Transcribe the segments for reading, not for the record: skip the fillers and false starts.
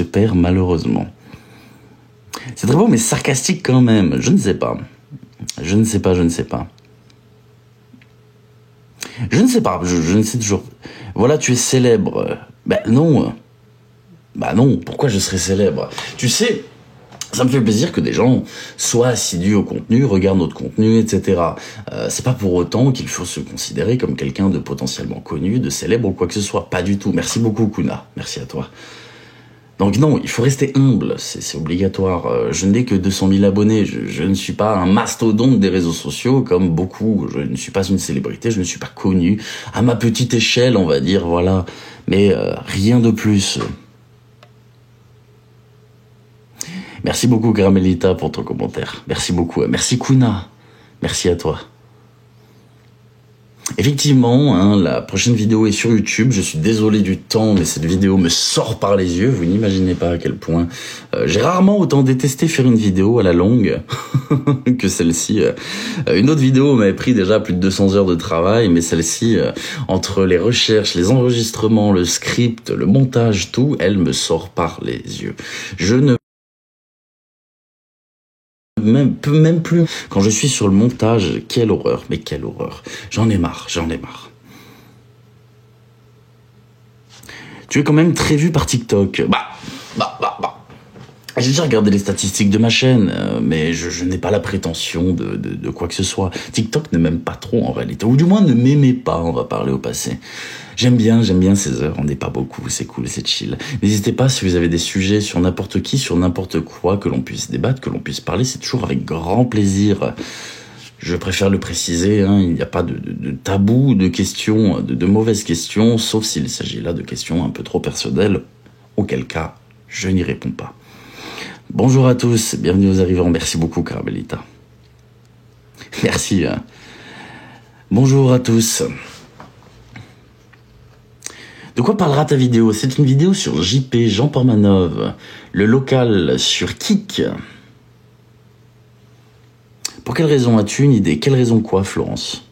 se perd malheureusement. C'est très beau, mais sarcastique quand même. Je ne sais pas. Je ne sais pas. Je ne sais toujours. Voilà, tu es célèbre. Ben non. Pourquoi je serais célèbre? Tu sais, ça me fait plaisir que des gens soient assidus au contenu, regardent notre contenu, etc. C'est pas pour autant qu'il faut se considérer comme quelqu'un de potentiellement connu, de célèbre ou quoi que ce soit. Pas du tout. Merci beaucoup, Kuna. Merci à toi. Donc non, il faut rester humble, c'est obligatoire. Je n'ai que 200 000 abonnés, je ne suis pas un mastodonte des réseaux sociaux comme beaucoup, je ne suis pas une célébrité, je ne suis pas connu, à ma petite échelle on va dire, voilà, mais rien de plus. Merci beaucoup Caramelita pour ton commentaire, merci beaucoup, merci Kuna, merci à toi. Effectivement, la prochaine vidéo est sur YouTube. Je suis désolé du temps, mais cette vidéo me sort par les yeux. Vous n'imaginez pas à quel point. J'ai rarement autant détesté faire une vidéo à la longue que celle-ci. Une autre vidéo m'avait pris déjà plus de 200 heures de travail, mais celle-ci, entre les recherches, les enregistrements, le script, le montage, tout, elle me sort par les yeux. Je ne même plus. Quand je suis sur le montage, quelle horreur, mais quelle horreur. J'en ai marre. Tu es quand même très vu par TikTok. J'ai déjà regardé les statistiques de ma chaîne, mais je n'ai pas la prétention de quoi que ce soit. TikTok ne m'aime pas trop en réalité, ou du moins ne m'aimait pas, on va parler au passé. J'aime bien ces heures, on n'est pas beaucoup, c'est cool, c'est chill. N'hésitez pas si vous avez des sujets sur n'importe qui, sur n'importe quoi, que l'on puisse débattre, que l'on puisse parler, c'est toujours avec grand plaisir. Je préfère le préciser, il n'y a pas de tabou, de questions, de mauvaises questions, sauf s'il s'agit là de questions un peu trop personnelles, auquel cas, je n'y réponds pas. Bonjour à tous, bienvenue aux arrivants, merci beaucoup Caramelita. Merci. Bonjour à tous. De quoi parlera ta vidéo? C'est une vidéo sur JP, Jean Pormanov, le local sur Kik. Pour quelle raison as-tu une idée? Quelle raison quoi, Florence?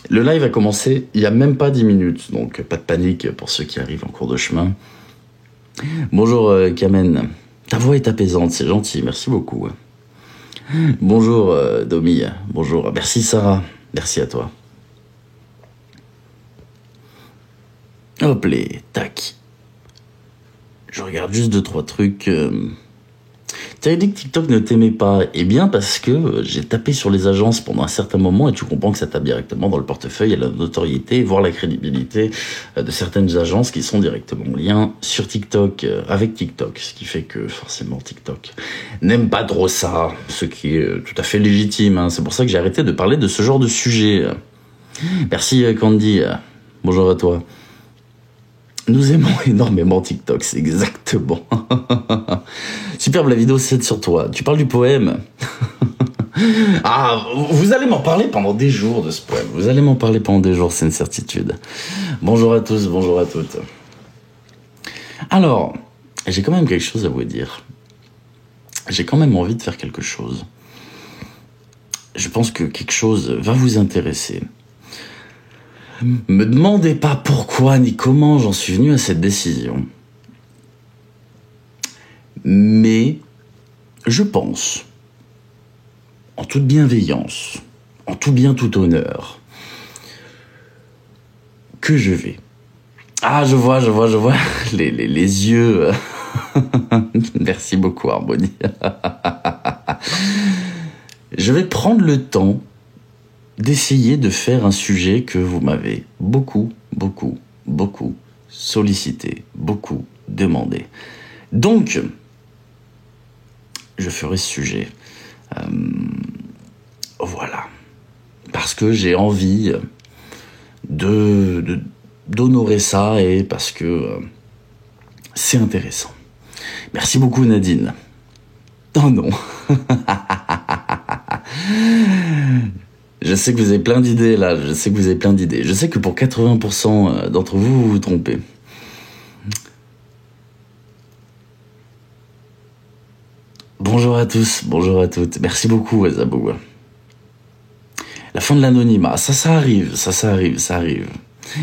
Le live a commencé il n'y a même pas 10 minutes, donc pas de panique pour ceux qui arrivent en cours de chemin. Bonjour Kamen, ta voix est apaisante, c'est gentil, merci beaucoup. Bonjour Domi, bonjour, merci Sarah, merci à toi. Hop les, tac. Je regarde juste 2-3 trucs. Tu as dit que TikTok ne t'aimait pas. Eh bien parce que j'ai tapé sur les agences pendant un certain moment et tu comprends que ça tape directement dans le portefeuille à la notoriété, voire la crédibilité de certaines agences qui sont directement en lien sur TikTok, avec TikTok. Ce qui fait que forcément TikTok n'aime pas trop ça, ce qui est tout à fait légitime. C'est pour ça que j'ai arrêté de parler de ce genre de sujet. Merci Candy, bonjour à toi. Nous aimons énormément TikTok, c'est exactement. Superbe la vidéo 7 sur toi. Tu parles du poème. Ah, vous allez m'en parler pendant des jours de ce poème. Vous allez m'en parler pendant des jours, c'est une certitude. Bonjour à tous, bonjour à toutes. Alors, j'ai quand même quelque chose à vous dire. J'ai quand même envie de faire quelque chose. Je pense que quelque chose va vous intéresser. Me demandez pas pourquoi ni comment j'en suis venu à cette décision. Mais je pense, en toute bienveillance, en tout bien, tout honneur, que je vais. Ah, je vois les yeux. Merci beaucoup, Harmonie. Je vais prendre le temps d'essayer de faire un sujet que vous m'avez beaucoup sollicité, beaucoup demandé. Donc, je ferai ce sujet. Voilà. Parce que j'ai envie d'honorer ça et parce que c'est intéressant. Merci beaucoup Nadine. Oh non. Je sais que vous avez plein d'idées là, je sais que pour 80% d'entre vous, vous vous trompez. Bonjour à tous, bonjour à toutes. Merci beaucoup Azabou. La fin de l'anonymat, ça arrive.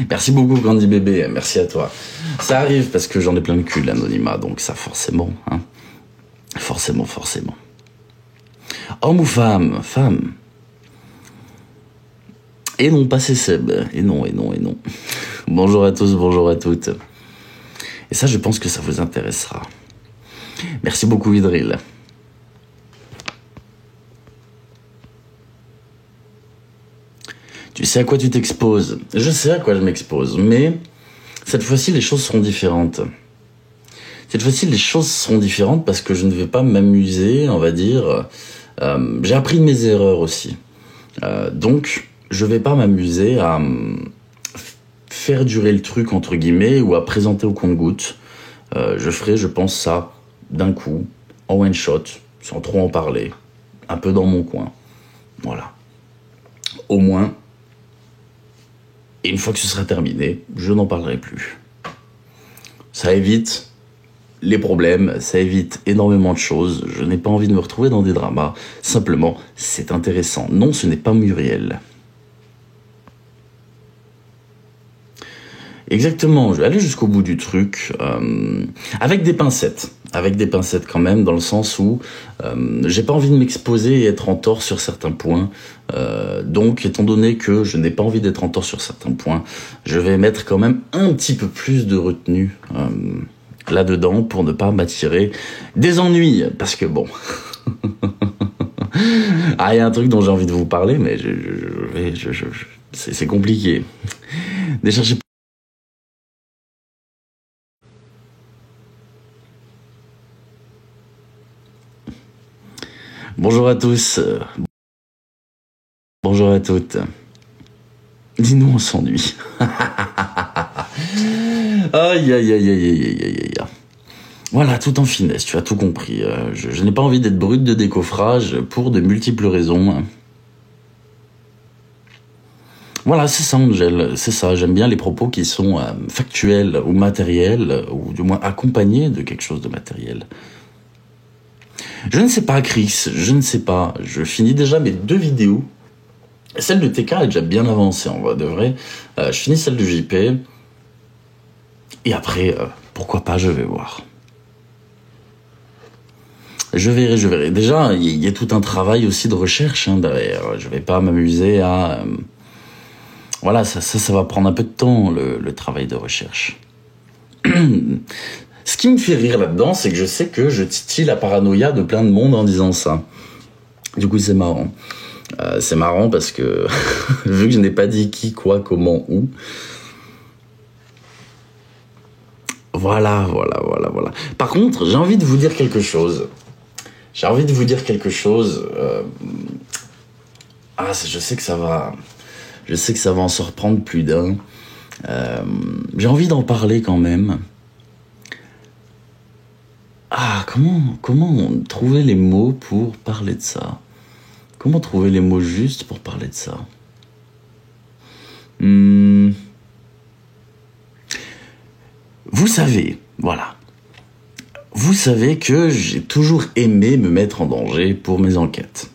Merci beaucoup, Candy Bébé. Merci à toi. Ça arrive parce que j'en ai plein le cul, l'anonymat, donc ça, forcément, hein. Forcément, forcément. Homme ou femme? Femme. Et non, pas c'est Seb. Et non, et non, et non. Bonjour à tous, bonjour à toutes. Et ça, je pense que ça vous intéressera. Merci beaucoup, Vidril. Tu sais à quoi tu t'exposes? Je sais à quoi je m'expose, mais cette fois-ci, les choses seront différentes. Cette fois-ci, les choses seront différentes parce que je ne vais pas m'amuser, on va dire. J'ai appris de mes erreurs aussi. Donc, je vais pas m'amuser à faire durer le truc, entre guillemets, ou à présenter au compte-gouttes. Je ferai, je pense, ça d'un coup, en one shot, sans trop en parler, un peu dans mon coin. Voilà. Au moins, et une fois que ce sera terminé, je n'en parlerai plus. Ça évite les problèmes, ça évite énormément de choses. Je n'ai pas envie de me retrouver dans des dramas. Simplement, c'est intéressant. Non, ce n'est pas Muriel. Exactement, je vais aller jusqu'au bout du truc, avec des pincettes quand même, dans le sens où j'ai pas envie de m'exposer et être en tort sur certains points. Donc, étant donné que je n'ai pas envie d'être en tort sur certains points, je vais mettre quand même un petit peu plus de retenue là-dedans pour ne pas m'attirer des ennuis, parce que bon... Ah, il y a un truc dont j'ai envie de vous parler, mais c'est compliqué. Déjà, j'ai... Bonjour à tous, bonjour à toutes. Dis-nous, on s'ennuie. Aïe, aïe, aïe, aïe, aïe, aïe, aïe, aïe. Voilà, tout en finesse, tu as tout compris. Je n'ai pas envie d'être brute de décoffrage pour de multiples raisons. Voilà, c'est ça, Angel, c'est ça. J'aime bien les propos qui sont factuels ou matériels, ou du moins accompagnés de quelque chose de matériel. Je ne sais pas, Chris, je ne sais pas. Je finis déjà mes 2 vidéos. Celle de TK est déjà bien avancée, en vrai de vrai. Je finis celle de JP. Et après, pourquoi pas, je vais voir. Je verrai. Déjà, il y a tout un travail aussi de recherche derrière. Je vais pas m'amuser à... Voilà, ça va prendre un peu de temps, le travail de recherche. Ce qui me fait rire là-dedans, c'est que je sais que je titille la paranoïa de plein de monde en disant ça. Du coup, c'est marrant. C'est marrant parce que, vu que je n'ai pas dit qui, quoi, comment, où... Voilà. Par contre, j'ai envie de vous dire quelque chose. Ah, je sais que ça va en se reprendre plus d'un. J'ai envie d'en parler quand même. Ah, comment trouver les mots pour parler de ça? Comment trouver les mots justes pour parler de ça? Vous savez, voilà. Vous savez que j'ai toujours aimé me mettre en danger pour mes enquêtes.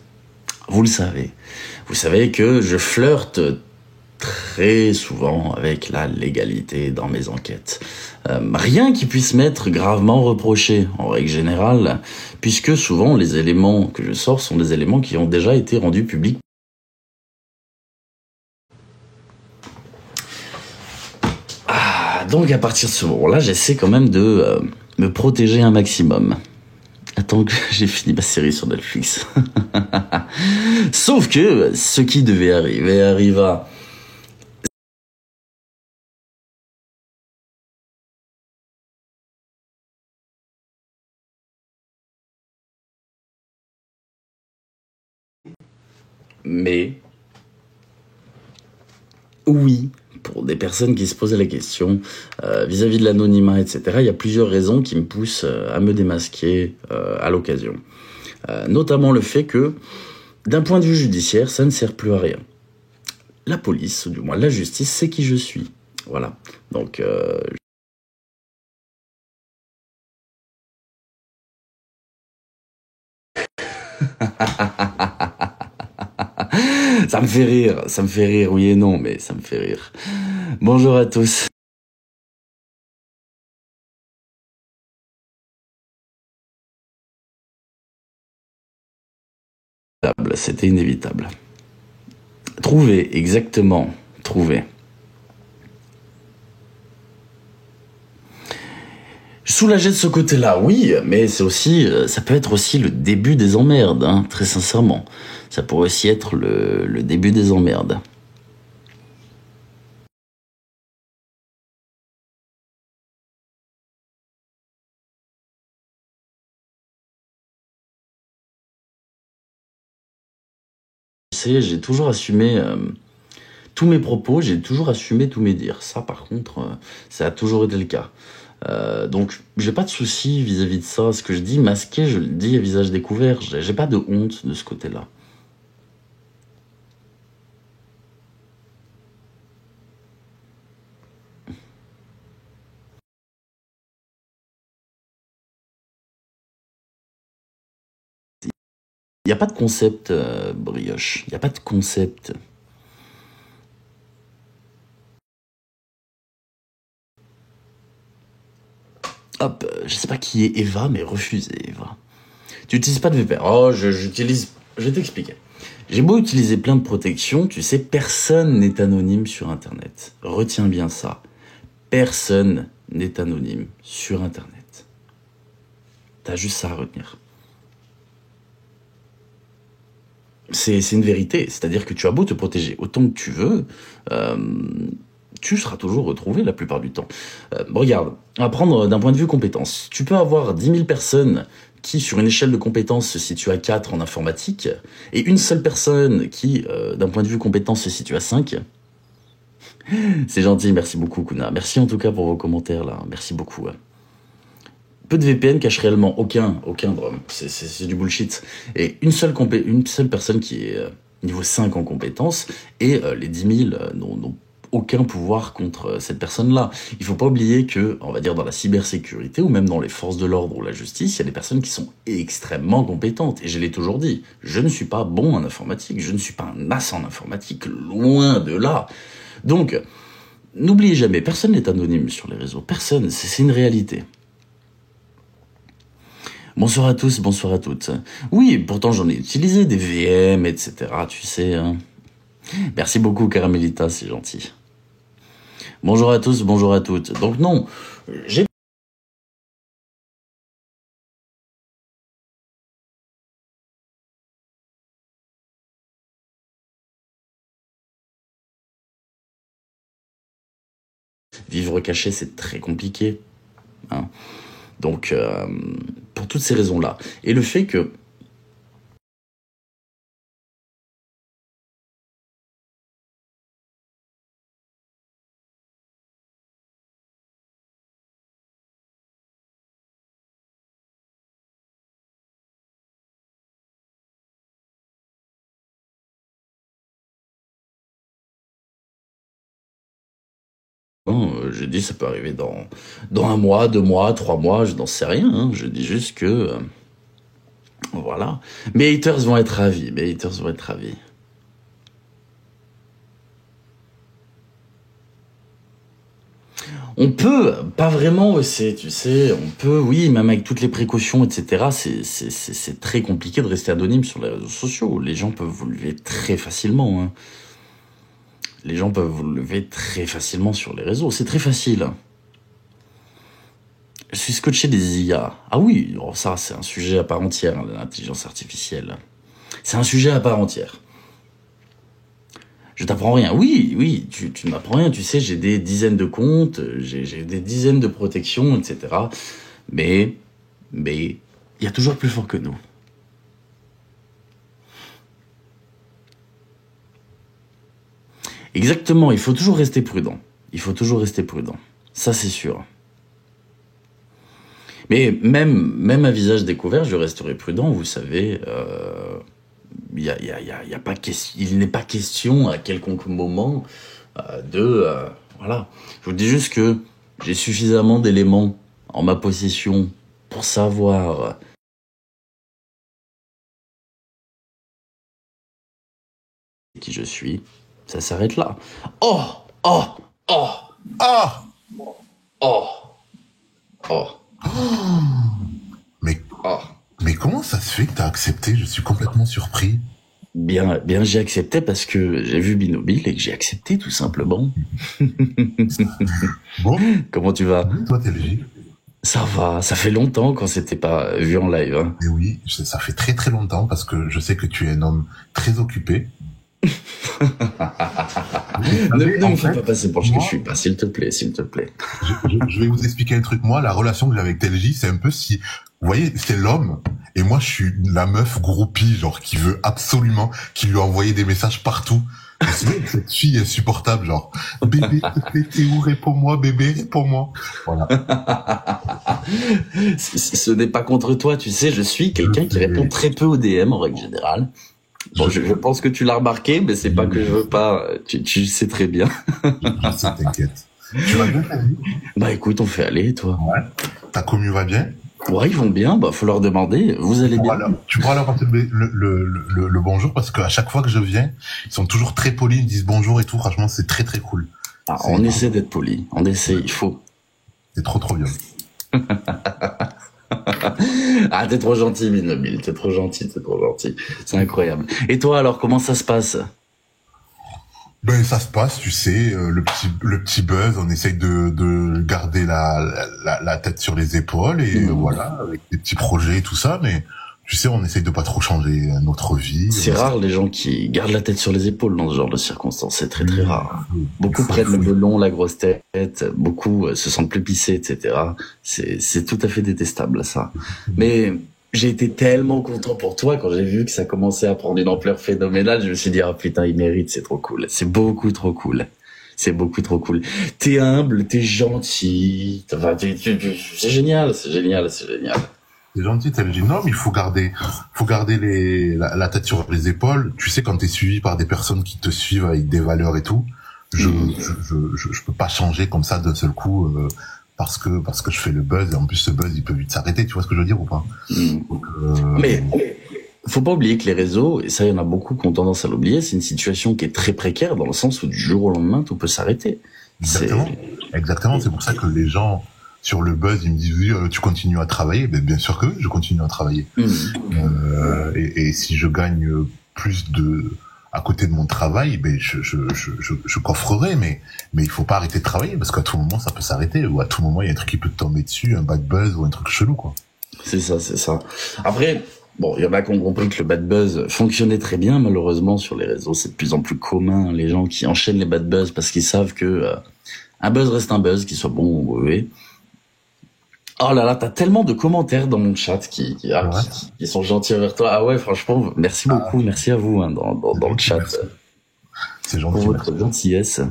Vous le savez. Vous savez que je flirte très souvent avec la légalité dans mes enquêtes. Rien qui puisse m'être gravement reproché, en règle générale, puisque souvent les éléments que je sors sont des éléments qui ont déjà été rendus publics. Ah, donc à partir de ce moment-là, j'essaie quand même de me protéger un maximum. Attends que j'ai fini ma série sur Netflix. Sauf que ce qui devait arriver arriva. Mais oui, pour des personnes qui se posaient la question vis-à-vis de l'anonymat, etc., il y a plusieurs raisons qui me poussent à me démasquer à l'occasion. Notamment le fait que, d'un point de vue judiciaire, ça ne sert plus à rien. La police, ou du moins la justice, sait qui je suis. Voilà. Donc... ça me fait rire, oui et non, mais ça me fait rire. Bonjour à tous. C'était inévitable. Trouver, exactement. Trouver. Soulagé de ce côté-là, oui, mais c'est aussi, ça peut être aussi le début des emmerdes, hein, très sincèrement. Ça pourrait aussi être le début des emmerdes. Tu sais, j'ai toujours assumé tous mes propos, j'ai toujours assumé tous mes dires. Ça, par contre, ça a toujours été le cas. Donc, j'ai pas de souci vis-à-vis de ça. Ce que je dis masqué, je le dis à visage découvert. J'ai pas de honte de ce côté-là. Il n'y a pas de concept, brioche. Il n'y a pas de concept. Hop, je sais pas qui est Eva, mais refusez Eva. Tu n'utilises pas de VPN. Oh, j'utilise. Je vais t'expliquer. J'ai beau utiliser plein de protections, tu sais, personne n'est anonyme sur Internet. Retiens bien ça. Personne n'est anonyme sur Internet. T'as juste ça à retenir. C'est une vérité. C'est-à-dire que tu as beau te protéger autant que tu veux, euh, tu seras toujours retrouvé la plupart du temps. Regarde, à prendre d'un point de vue compétence. Tu peux avoir 10 000 personnes qui, sur une échelle de compétences, se situent à 4 en informatique, et une seule personne qui, d'un point de vue compétence, se situe à 5. C'est gentil, merci beaucoup, Kuna. Merci en tout cas pour vos commentaires, là. Merci beaucoup. Peu de VPN cachent réellement aucun drame. C'est du bullshit. Et une seule personne qui est niveau 5 en compétences, et les 10 000 n'ont aucun pouvoir contre cette personne-là. Il faut pas oublier que, on va dire dans la cybersécurité, ou même dans les forces de l'ordre ou la justice, il y a des personnes qui sont extrêmement compétentes. Et je l'ai toujours dit, je ne suis pas bon en informatique, je ne suis pas un as en informatique, loin de là. Donc, n'oubliez jamais, personne n'est anonyme sur les réseaux. Personne, c'est une réalité. Bonsoir à tous, bonsoir à toutes. Oui, pourtant j'en ai utilisé des VM, etc. Tu sais. Hein. Merci beaucoup, Caramelita, c'est gentil. Bonjour à tous, bonjour à toutes. Donc non, j'ai vivre caché, c'est très compliqué. Hein. Donc pour toutes ces raisons-là, et le fait que je dis ça peut arriver dans un mois, 2 mois, 3 mois, je n'en sais rien. Hein. Je dis juste que voilà. Mes haters vont être ravis. Mes haters vont être ravis. On peut, pas vraiment, tu sais, on peut, oui, même avec toutes les précautions, etc. C'est très compliqué de rester anonyme sur les réseaux sociaux. Les gens peuvent vous lever très facilement. Hein. Les gens peuvent vous lever très facilement sur les réseaux. C'est très facile. Je suis scotché des IA. Ah oui, oh, ça, c'est un sujet à part entière, hein, l'intelligence artificielle. C'est un sujet à part entière. Je t'apprends rien. Oui, oui, tu ne m'apprends rien. Tu sais, j'ai des dizaines de comptes, j'ai des dizaines de protections, etc. Mais, mais, il y a toujours plus fort que nous. Exactement, il faut toujours rester prudent. Il faut toujours rester prudent. Ça, c'est sûr. Mais même à visage découvert, je resterai prudent, vous savez. Y a pas il n'est pas question à quelconque moment voilà. Je vous dis juste que j'ai suffisamment d'éléments en ma possession pour savoir qui je suis. Ça s'arrête là. Oh, oh, Oh, Ah! oh, oh, Mais, oh. mais comment ça se fait que t'as accepté? Je suis complètement surpris. Bien, bien, j'ai accepté parce que j'ai vu Binobile et que j'ai accepté tout simplement. Bon, Comment tu vas? toi, t'es LG. Ça va, ça fait longtemps qu'on s'était pas vu en live, hein. Et oui, ça fait très très longtemps parce que je sais que tu es un homme très occupé. Vous savez, Ne en me fais fait, pas passer pour ce que je suis moi, pas, s'il te plaît, s'il te plaît. je vais vous expliquer un truc. Moi, la relation que j'ai avec TLJ, c'est un peu si, vous voyez, c'est l'homme et moi, je suis la meuf groupie, genre qui veut absolument, qui lui a envoyé des messages partout. Et c'est vrai que cette fille est insupportable, genre bébé, s'il te plaît, t'es où? Réponds-moi, bébé, réponds-moi. Voilà. Ce n'est pas contre toi, tu sais, je suis Je quelqu'un qui répond sais, très peu aux DM en règle générale. Bon, je, je pense que tu l'as remarqué, mais c'est pas que je veux pas, tu sais très bien. je sais, t'inquiète. Tu vas bien, ta vie? Bah écoute, on fait aller, toi. Ouais. Ta commu va bien? Ouais, ils vont bien, bah faut leur demander, vous allez bien? Tu pourras leur passer le bonjour parce qu'à chaque fois que je viens, ils sont toujours très polis, ils me disent bonjour et tout. Franchement, c'est très très cool. Ah, C'est on essaie d'être poli, on essaie, il faut. c'est trop trop bien. Ah, t'es trop gentil, Minobile, t'es trop gentil, t'es trop gentil. C'est incroyable. Et toi, alors, comment ça se passe? Ben ça se passe, tu sais, le petit buzz, on essaye de garder la tête sur les épaules et Hmm. voilà, avec des petits projets et tout ça, mais tu sais, on essaye de pas trop changer notre vie. C'est rare les gens qui gardent la tête sur les épaules dans ce genre de circonstances, c'est très très Oui, rare. il Beaucoup faut, il prennent le faut. melon, la grosse tête, beaucoup se sentent plus pissés, etc. C'est tout à fait détestable ça. Mais j'ai été tellement content pour toi quand j'ai vu que ça commençait à prendre une ampleur phénoménale. Je me suis dit, ah putain, il mérite, c'est trop cool. C'est beaucoup trop cool. C'est beaucoup trop cool. T'es humble, t'es gentil. Enfin, c'est génial, c'est génial, c'est génial. C'est gentil, t'as dit non, mais faut garder la tête sur les épaules. Tu sais, quand t'es suivi par des personnes qui te suivent avec des valeurs et tout, Hmm. je peux pas changer comme ça d'un seul coup, parce que je fais le buzz et en plus ce buzz il peut vite s'arrêter. Tu vois ce que je veux dire ou pas? Hmm. Donc, Mais faut pas oublier que les réseaux, et ça, il y en a beaucoup qui ont tendance à l'oublier, c'est une situation qui est très précaire dans le sens où du jour au lendemain, tout peut s'arrêter. exactement, C'est, exactement. C'est pour ça que les gens sur le buzz ils me disent oui, tu continues à travailler. Ben bien sûr que oui, je continue à travailler. Hmm. Et si je gagne plus de à côté de mon travail, ben je coffrerai, mais il faut pas arrêter de travailler parce qu'à tout moment ça peut s'arrêter ou à tout moment il y a un truc qui peut te tomber dessus, un bad buzz ou un truc chelou quoi. C'est ça, c'est ça. Après, bon, il y en a qui ont compris que le bad buzz fonctionnait très bien, malheureusement, sur les réseaux. C'est de plus en plus commun, les gens qui enchaînent les bad buzz parce qu'ils savent que un buzz reste un buzz, qu'il soit bon ou mauvais. Oh là là, t'as tellement de commentaires dans mon chat Ouais. qui sont gentils envers toi. Ah ouais, franchement, merci Ah, beaucoup, merci à vous hein, c'est dans le gentil, chat merci. C'est pour gentil, merci. votre gentillesse.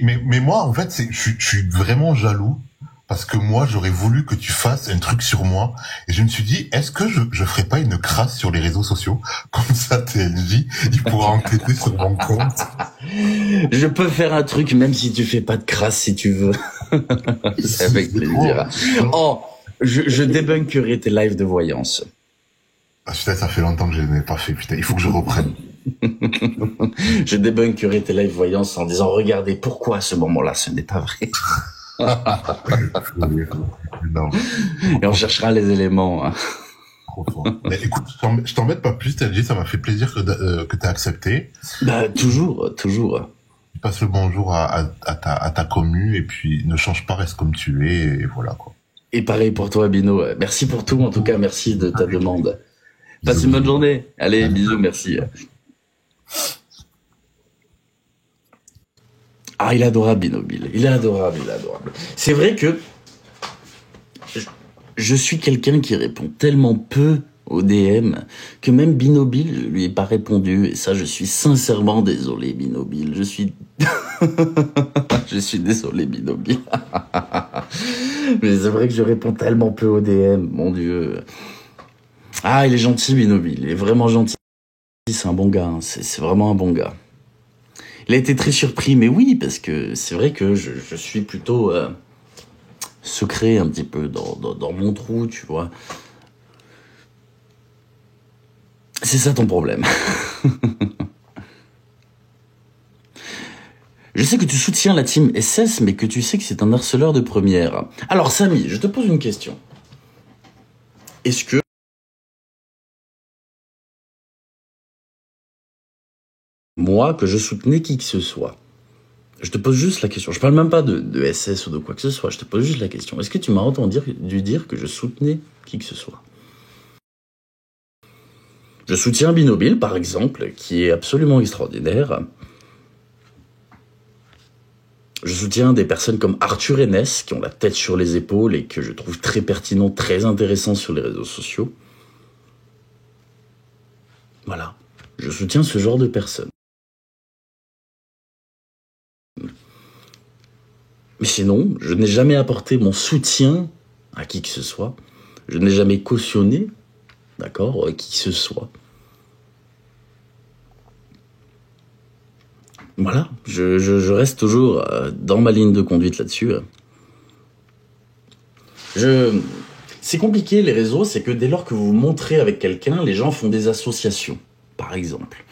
Mais moi en fait je suis vraiment jaloux parce que moi j'aurais voulu que tu fasses un truc sur moi et je me suis dit est-ce que je ferais pas une crasse sur les réseaux sociaux comme ça TLJ il pourra enquêter sur mon compte. Je peux faire un truc même si tu fais pas de crasse si tu veux. C'est avec C'est trop. plaisir. Oh, je débunkerai tes lives de voyance. Ah, putain, ça fait longtemps que je n'ai pas fait. Putain, il faut que je reprenne. Je débunkerai tes lives voyance en disant regardez pourquoi à ce moment-là ce n'est pas vrai. Non, Et on cherchera les éléments. Hein. trop fort. Mais écoute, je t'embête pas plus, TLJ, ça m'a fait plaisir que t'aies accepté. Bah toujours, toujours. Tu passes le bonjour à ta commu et puis ne change pas, reste comme tu es et voilà quoi. Et pareil pour toi, Bino. Merci pour tout. En tout cas, merci de ta demande. Passe Bisous, une bonne bisous. journée. Allez, bisous, merci. Ah, il est adorable, Binobile. Il est adorable, il est adorable. C'est vrai que je, je suis quelqu'un qui répond tellement peu aux DM que même Binobile, je lui ai pas répondu. Et ça, je suis sincèrement désolé, Binobile. Je suis désolé, Binobile. Mais c'est vrai que je réponds tellement peu aux DM, mon Dieu. Ah, il est gentil, Binobile. Il est vraiment gentil. C'est un bon gars. Hein. C'est vraiment un bon gars. Il a été très surpris, mais oui, parce que c'est vrai que je suis plutôt secret un petit peu dans mon trou, tu vois. C'est ça ton problème. Je sais que tu soutiens la team SS, mais que tu sais que c'est un harceleur de première. Alors Samy, je te pose une question. Est-ce que moi, que je soutenais qui que ce soit, je te pose juste la question, je parle même pas de SS ou de quoi que ce soit, je te pose juste la question. Est-ce que tu m'as entendu dire que je soutenais qui que ce soit? Je soutiens Binobile, par exemple, qui est absolument extraordinaire. Je soutiens des personnes comme Arthur Enès, qui ont la tête sur les épaules et que je trouve très pertinent, très intéressant sur les réseaux sociaux. Voilà. Je soutiens ce genre de personnes. Mais sinon, je n'ai jamais apporté mon soutien à qui que ce soit. Je n'ai jamais cautionné, d'accord, qui que ce soit. Voilà, je reste toujours dans ma ligne de conduite là-dessus. C'est compliqué les réseaux, c'est que dès lors que vous vous montrez avec quelqu'un, les gens font des associations, par exemple.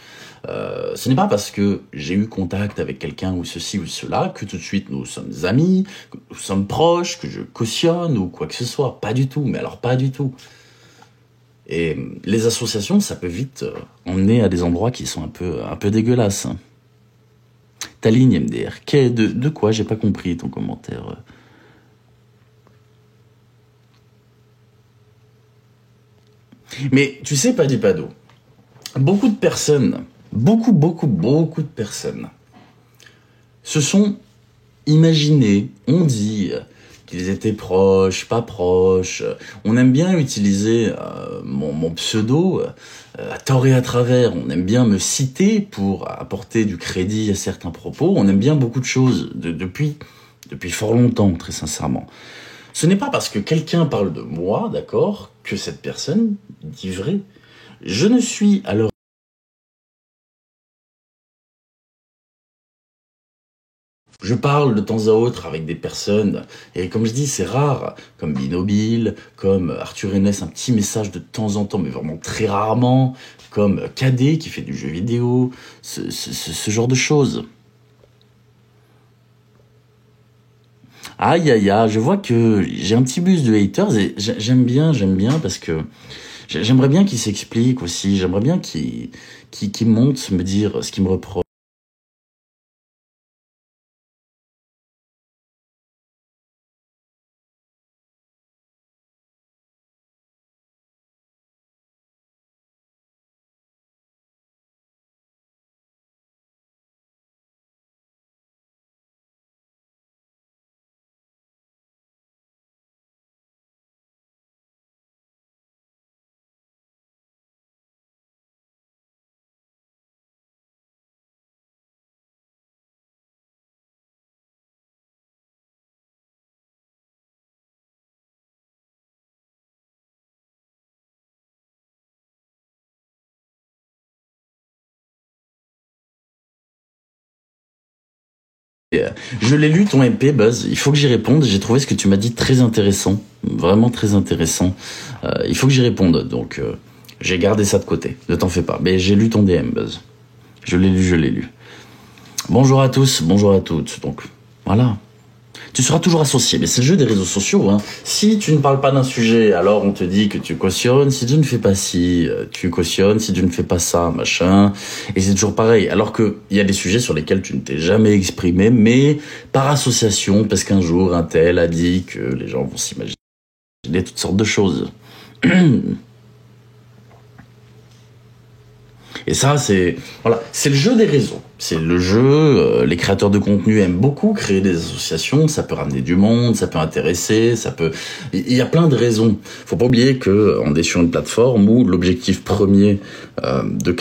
Ce n'est pas parce que j'ai eu contact avec quelqu'un ou ceci ou cela que tout de suite nous sommes amis, que nous sommes proches, que je cautionne ou quoi que ce soit. Pas du tout, mais alors pas du tout. Et les associations, ça peut vite emmener à des endroits qui sont un peu dégueulasses. Ta ligne MDR, de quoi? J'ai pas compris ton commentaire. Mais tu sais, Padipado, beaucoup de personnes, beaucoup de personnes se sont imaginées, ont dit qu'ils étaient proches, pas proches. On aime bien utiliser mon pseudo à tort et à travers. On aime bien me citer pour apporter du crédit à certains propos. On aime bien beaucoup de choses depuis fort longtemps, très sincèrement. Ce n'est pas parce que quelqu'un parle de moi, d'accord, que cette personne dit vrai. Je ne suis alors je parle de temps à autre avec des personnes, et comme je dis, c'est rare, comme Binobile, comme Arthur Enès, un petit message de temps en temps, mais vraiment très rarement, comme KD qui fait du jeu vidéo, ce genre de choses. Aïe aïe aïe, je vois que j'ai un petit bus de haters, et j'aime bien, parce que j'aimerais bien qu'ils s'expliquent aussi, j'aimerais bien qu'ils montent me dire ce qu'ils me reprochent. Je l'ai lu ton MP Buzz, il faut que j'y réponde, j'ai trouvé ce que tu m'as dit très intéressant, vraiment très intéressant. Il faut que j'y réponde, donc j'ai gardé ça de côté, ne t'en fais pas. Mais j'ai lu ton DM Buzz, je l'ai lu. Bonjour à tous, bonjour à toutes, donc voilà. Tu seras toujours associé, mais c'est le jeu des réseaux sociaux. Hein. Si tu ne parles pas d'un sujet, alors on te dit que tu cautionnes. Si tu ne fais pas ci, tu cautionnes. Si tu ne fais pas ça, machin. Et c'est toujours pareil. Alors qu'il y a des sujets sur lesquels tu ne t'es jamais exprimé, mais par association, parce qu'un jour, un tel a dit que les gens vont s'imaginer toutes sortes de choses. Et ça, c'est le jeu des réseaux. C'est le jeu. Les créateurs de contenu aiment beaucoup créer des associations. Ça peut ramener du monde, ça peut intéresser, ça peut. Il y a plein de raisons. Faut pas oublier que on est sur une plateforme où l'objectif premier de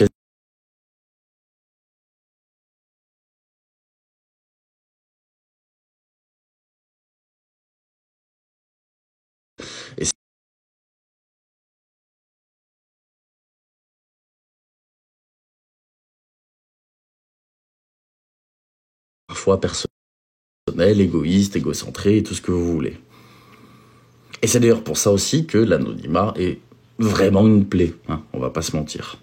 et parfois personnel, égoïste, égocentré, et tout ce que vous voulez. Et c'est d'ailleurs pour ça aussi que l'anonymat est vraiment une plaie. Hein, on va pas se mentir.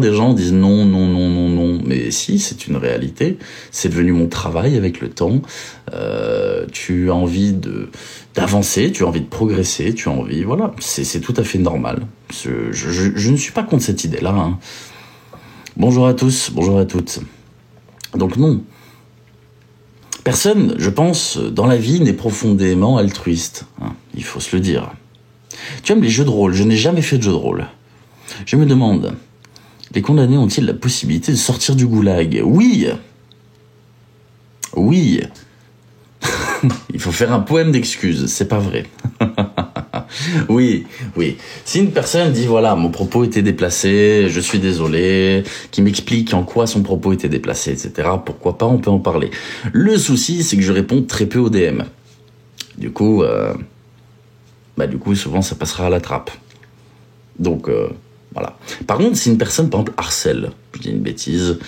des gens disent non, non, non, non, non, mais si, c'est une réalité, c'est devenu mon travail avec le temps, tu as envie d'avancer, tu as envie de progresser, tu as envie, voilà, c'est tout à fait normal. Je ne suis pas contre cette idée-là, hein. Bonjour à tous, bonjour à toutes. Donc non, personne, je pense, dans la vie n'est profondément altruiste, hein, il faut se le dire. Tu aimes les jeux de rôle, je n'ai jamais fait de jeu de rôle. Je me demande, les condamnés ont-ils la possibilité de sortir du goulag? Oui. Oui. Il faut faire un poème d'excuses, c'est pas vrai. Oui, oui. Si une personne dit voilà, mon propos était déplacé, je suis désolé, qui m'explique en quoi son propos était déplacé, etc., pourquoi pas, on peut en parler. Le souci, c'est que je réponds très peu aux DM. Du coup, souvent, ça passera à la trappe. Donc, voilà. Par contre, si une personne, par exemple, harcèle, je dis une bêtise,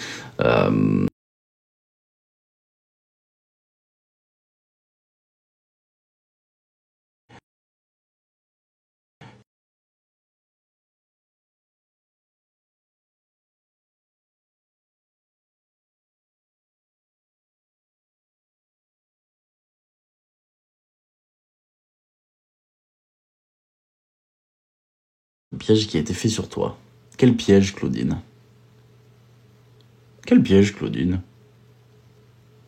le piège qui a été fait sur toi. Quel piège, Claudine? Quel piège, Claudine?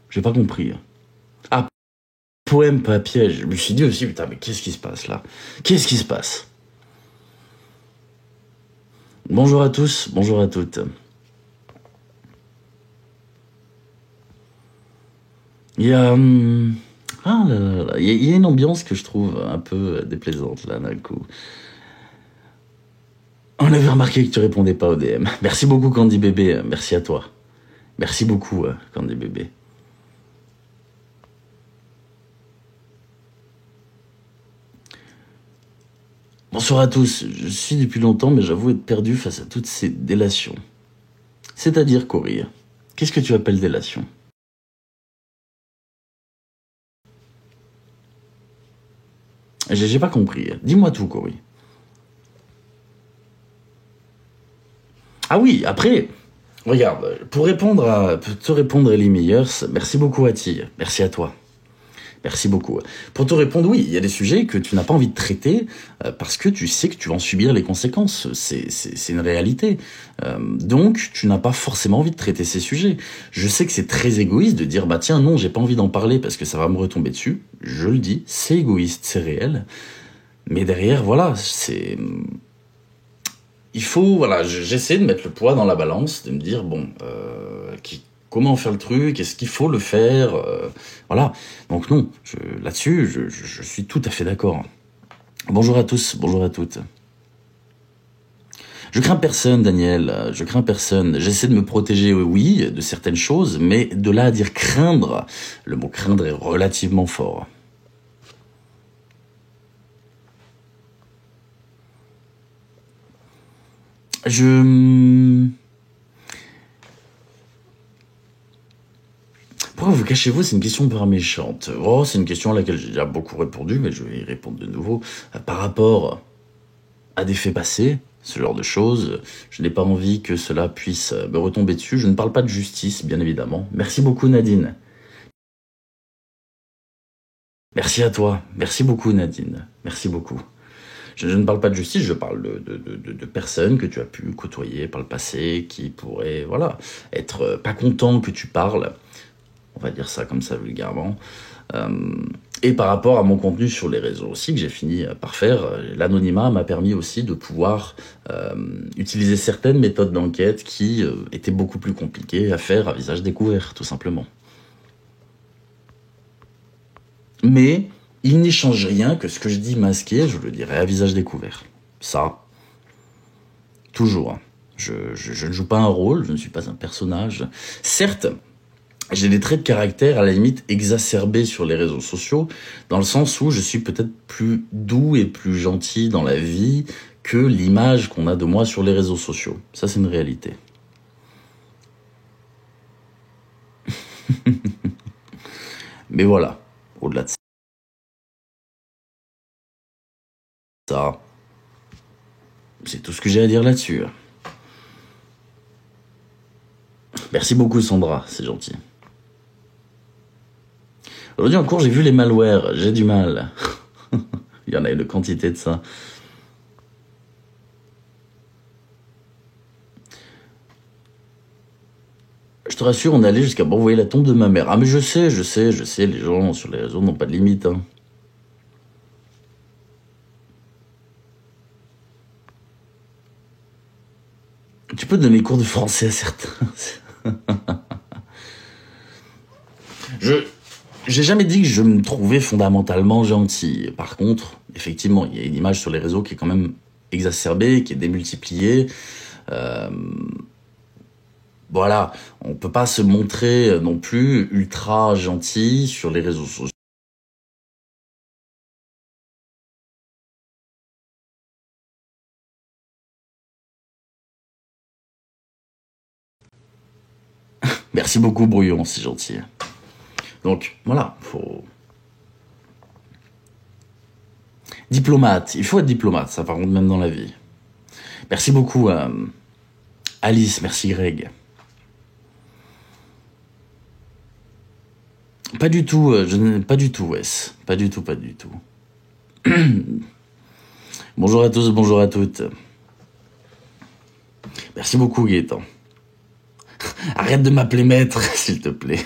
J'ai pas compris. Ah, poème, pas piège. Je me suis dit aussi, putain, mais qu'est-ce qui se passe là? Qu'est-ce qui se passe? Bonjour à tous, bonjour à toutes. Il y a... ah là là là, il y a une ambiance que je trouve un peu déplaisante là, d'un coup. On avait remarqué que tu répondais pas au DM. Merci beaucoup, Candy Bébé, merci à toi. Merci beaucoup, Candy Bébé. Bonsoir à tous, je suis depuis longtemps, mais j'avoue être perdu face à toutes ces délations. C'est-à-dire, Cory, qu'est-ce que tu appelles délation? J'ai pas compris. Dis-moi tout, Cory. Ah oui, après, regarde, pour te répondre, Ellie Meyers, merci beaucoup à Ti, merci à toi. Merci beaucoup. Pour te répondre, oui, il y a des sujets que tu n'as pas envie de traiter parce que tu sais que tu vas en subir les conséquences. C'est une réalité. Donc, tu n'as pas forcément envie de traiter ces sujets. Je sais que c'est très égoïste de dire, bah tiens, non, j'ai pas envie d'en parler parce que ça va me retomber dessus. Je le dis, c'est égoïste, c'est réel. Mais derrière, voilà, il faut, voilà, j'essaie de mettre le poids dans la balance, de me dire, bon, comment faire le truc, est-ce qu'il faut le faire, voilà. Donc non, là-dessus, je suis tout à fait d'accord. Bonjour à tous, bonjour à toutes. Je crains personne, Daniel, je crains personne. J'essaie de me protéger, oui, de certaines choses, mais de là à dire craindre, le mot craindre est relativement fort. Pourquoi vous cachez-vous? C'est une question pas méchante. Oh, c'est une question à laquelle j'ai déjà beaucoup répondu, mais je vais y répondre de nouveau. Par rapport à des faits passés, ce genre de choses, je n'ai pas envie que cela puisse me retomber dessus. Je ne parle pas de justice, bien évidemment. Merci beaucoup, Nadine. Merci à toi. Merci beaucoup, Nadine. Merci beaucoup. Je ne parle pas de justice, je parle de personnes que tu as pu côtoyer par le passé, qui pourraient, voilà, être pas contents que tu parles. On va dire ça comme ça vulgairement. Et par rapport à mon contenu sur les réseaux aussi, que j'ai fini par faire, l'anonymat m'a permis aussi de pouvoir utiliser certaines méthodes d'enquête qui étaient beaucoup plus compliquées à faire à visage découvert, tout simplement. Mais il n'y change rien que ce que je dis masqué, je le dirai à visage découvert. Ça, toujours. Je ne joue pas un rôle, je ne suis pas un personnage. Certes, j'ai des traits de caractère à la limite exacerbés sur les réseaux sociaux, dans le sens où je suis peut-être plus doux et plus gentil dans la vie que l'image qu'on a de moi sur les réseaux sociaux. Ça, c'est une réalité. Mais voilà, au-delà de ça, c'est tout ce que j'ai à dire là-dessus. Merci beaucoup Sandra, c'est gentil. Aujourd'hui en cours, j'ai vu les malwares, j'ai du mal. Il y en a une quantité de ça. Je te rassure, on est allé jusqu'à m'envoyer la tombe de ma mère. Ah mais je sais, les gens sur les réseaux n'ont pas de limite. Hein. Tu peux donner cours de français à certains. J'ai jamais dit que je me trouvais fondamentalement gentil. Par contre, effectivement, il y a une image sur les réseaux qui est quand même exacerbée, qui est démultipliée. Voilà, on peut pas se montrer non plus ultra gentil sur les réseaux sociaux. Merci beaucoup, Brouillon, c'est gentil. Donc, voilà, faut... Diplomate, il faut être diplomate, ça par contre, même dans la vie. Merci beaucoup, Alice, merci Greg. Pas du tout, pas du tout, Wes. Pas du tout. Bonjour à tous, bonjour à toutes. Merci beaucoup, Gaëtan. Arrête de m'appeler maître, s'il te plaît.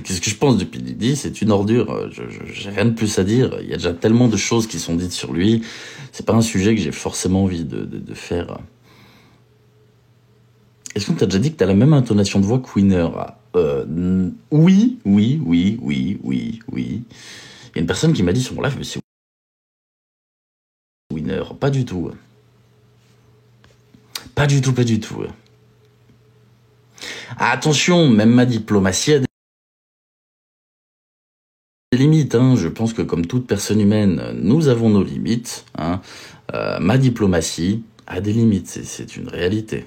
Qu'est-ce que je pense depuis Didi? C'est une ordure. J'ai rien de plus à dire. Il y a déjà tellement de choses qui sont dites sur lui. C'est pas un sujet que j'ai forcément envie de faire. Est-ce qu'on t'a déjà dit que t'as la même intonation de voix que Winner? Oui. Il y a une personne qui m'a dit sur mon live, mais c'est Winner. Pas du tout. Pas du tout. Attention, même ma diplomatie a des limites. Hein. Je pense que comme toute personne humaine, nous avons nos limites. Hein. Ma diplomatie a des limites, c'est une réalité.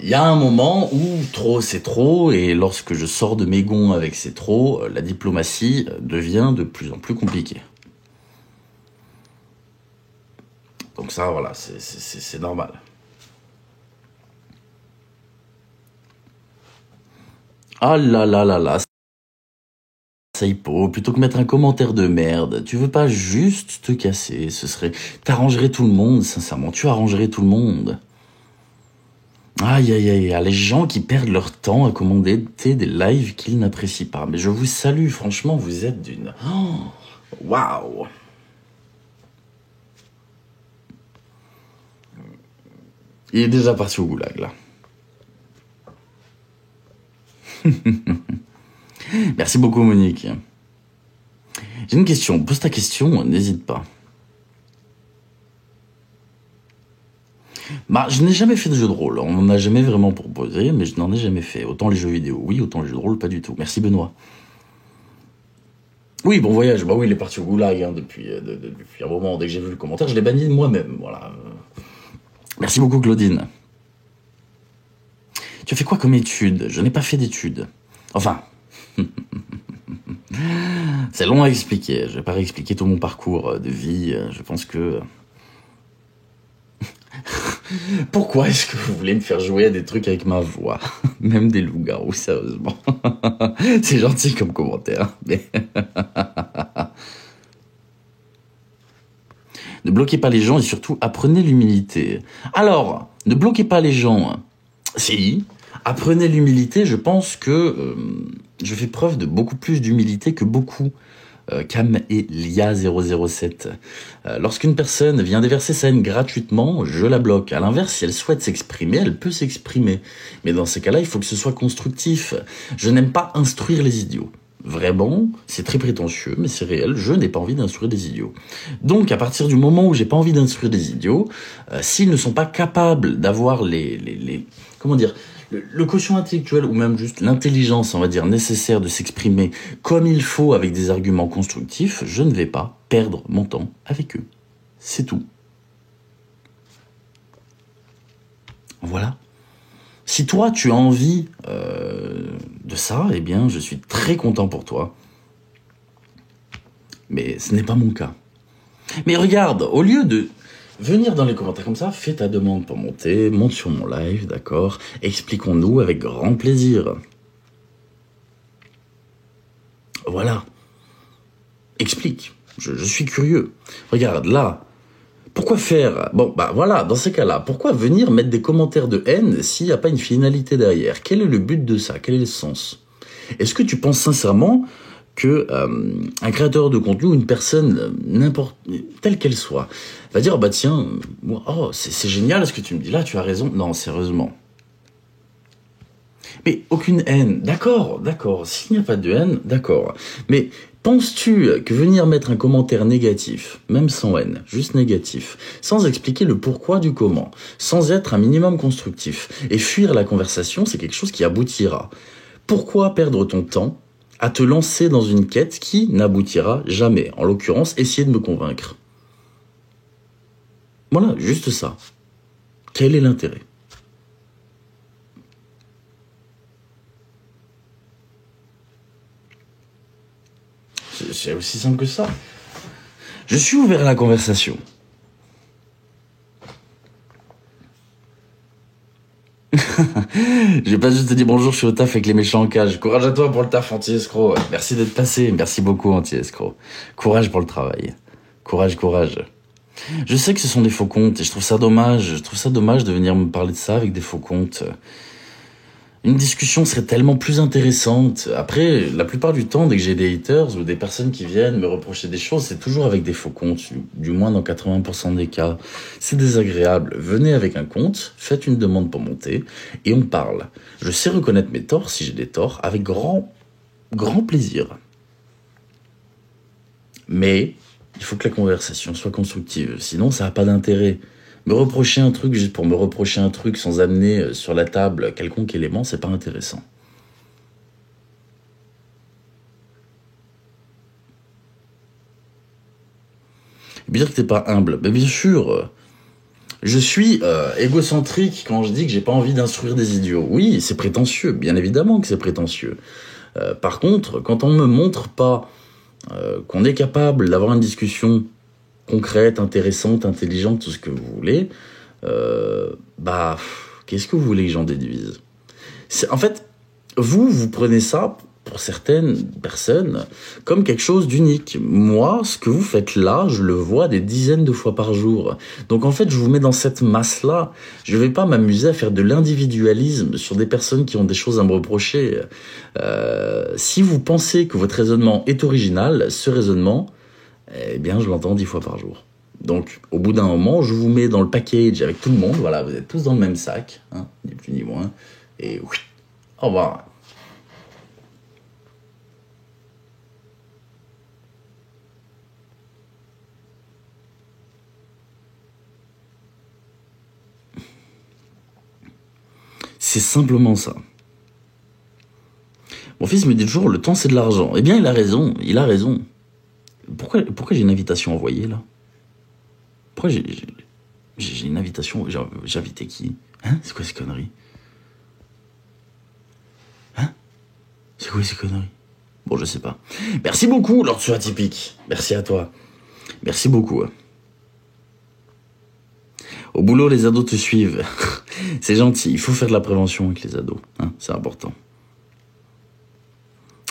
Il y a un moment où trop c'est trop, et lorsque je sors de mes gonds avec c'est trop, la diplomatie devient de plus en plus compliquée. Donc ça, voilà, c'est normal. Ah là, Saipo, plutôt que mettre un commentaire de merde, tu veux pas juste te casser, t'arrangerais tout le monde, sincèrement, tu arrangerais tout le monde. Aïe, les gens qui perdent leur temps à commander des lives qu'ils n'apprécient pas. Mais je vous salue, franchement, vous êtes d'une... Waouh. Il est déjà parti au goulag, là. Merci beaucoup, Monique. J'ai une question. Pose ta question, n'hésite pas. Bah, je n'ai jamais fait de jeu de rôle. On m'en a jamais vraiment proposé, mais je n'en ai jamais fait. Autant les jeux vidéo, oui, autant les jeux de rôle, pas du tout. Merci, Benoît. Oui, bon voyage. Bah oui, il est parti au goulag hein, depuis un moment. Dès que j'ai vu le commentaire, je l'ai banni de moi-même. Voilà. Merci beaucoup, Claudine. Tu as fait quoi comme études? Je n'ai pas fait d'études. Enfin... C'est long à expliquer. Je vais pas réexpliquer tout mon parcours de vie. Je pense que... Pourquoi est-ce que vous voulez me faire jouer à des trucs avec ma voix? Même des loups-garous, sérieusement. C'est gentil comme commentaire, mais... Ne bloquez pas les gens et surtout apprenez l'humilité. Alors, ne bloquez pas les gens. Si, apprenez l'humilité, je pense que je fais preuve de beaucoup plus d'humilité que beaucoup. Cam et Lia007. Lorsqu'une personne vient déverser sa haine gratuitement, je la bloque. À l'inverse, si elle souhaite s'exprimer, elle peut s'exprimer. Mais dans ces cas-là, il faut que ce soit constructif. Je n'aime pas instruire les idiots. Vraiment, c'est très prétentieux, mais c'est réel, je n'ai pas envie d'instruire des idiots. Donc, à partir du moment où j'ai pas envie d'instruire des idiots, s'ils ne sont pas capables d'avoir comment dire, le quotient intellectuel ou même juste l'intelligence, on va dire, nécessaire de s'exprimer comme il faut avec des arguments constructifs, je ne vais pas perdre mon temps avec eux. C'est tout. Voilà. Si toi, tu as envie de ça, eh bien, je suis très content pour toi. Mais ce n'est pas mon cas. Mais regarde, au lieu de... venir dans les commentaires comme ça, fais ta demande pour monter, monte sur mon live, d'accord? Expliquons-nous avec grand plaisir. Voilà. Explique. Je suis curieux. Regarde, là. Pourquoi faire? Bon, bah voilà, dans ces cas-là, pourquoi venir mettre des commentaires de haine s'il n'y a pas une finalité derrière? Quel est le but de ça? Quel est le sens? Est-ce que tu penses sincèrement que un créateur de contenu ou une personne, n'importe, telle qu'elle soit, va dire, oh bah tiens, oh, c'est génial ce que tu me dis là, tu as raison. Non, sérieusement. Mais aucune haine, d'accord, s'il n'y a pas de haine, d'accord. Mais penses-tu que venir mettre un commentaire négatif, même sans haine, juste négatif, sans expliquer le pourquoi du comment, sans être un minimum constructif, et fuir la conversation, c'est quelque chose qui aboutira? Pourquoi perdre ton temps à te lancer dans une quête qui n'aboutira jamais? En l'occurrence, essayer de me convaincre. Voilà, juste ça. Quel est l'intérêt? C'est aussi simple que ça. Je suis ouvert à la conversation. Je vais pas juste te dire bonjour, je suis au taf avec les méchants en cage. Courage à toi pour le taf, anti-escroc. Merci d'être passé. Merci beaucoup, anti-escroc. Courage pour le travail. Courage. Je sais que ce sont des faux comptes et je trouve ça dommage. Je trouve ça dommage de venir me parler de ça avec des faux comptes. Une discussion serait tellement plus intéressante. Après, la plupart du temps, dès que j'ai des haters ou des personnes qui viennent me reprocher des choses, c'est toujours avec des faux comptes, du moins dans 80% des cas. C'est désagréable. Venez avec un compte, faites une demande pour monter, et on parle. Je sais reconnaître mes torts, si j'ai des torts, avec grand plaisir. Mais, il faut que la conversation soit constructive, sinon ça n'a pas d'intérêt. Me reprocher un truc juste pour me reprocher un truc sans amener sur la table quelconque élément, c'est pas intéressant. Dire que t'es pas humble, mais bien sûr, je suis égocentrique quand je dis que j'ai pas envie d'instruire des idiots. Oui, c'est prétentieux, bien évidemment que c'est prétentieux. Par contre, quand on me montre pas qu'on est capable d'avoir une discussion concrète, intéressante, intelligente, tout ce que vous voulez, qu'est-ce que vous voulez que j'en déduise? En fait, vous prenez ça, pour certaines personnes, comme quelque chose d'unique. Moi, ce que vous faites là, je le vois des dizaines de fois par jour. Donc en fait, je vous mets dans cette masse-là. Je vais pas m'amuser à faire de l'individualisme sur des personnes qui ont des choses à me reprocher. Si vous pensez que votre raisonnement est original, ce raisonnement, eh bien, je l'entends 10 fois par jour. Donc, au bout d'un moment, je vous mets dans le package avec tout le monde. Voilà, vous êtes tous dans le même sac, hein, ni plus ni moins. Et oui, au revoir. C'est simplement ça. Mon fils me dit toujours, le temps c'est de l'argent. Eh bien, il a raison. Pourquoi j'ai une invitation envoyée, là? Pourquoi j'ai une invitation? J'ai invité qui? Hein? C'est quoi ces conneries? Hein? C'est quoi ces conneries? Bon, je sais pas. Merci beaucoup, Lord Sur Atypique. Merci à toi. Merci beaucoup. Au boulot, les ados te suivent. C'est gentil. Il faut faire de la prévention avec les ados. Hein? C'est important.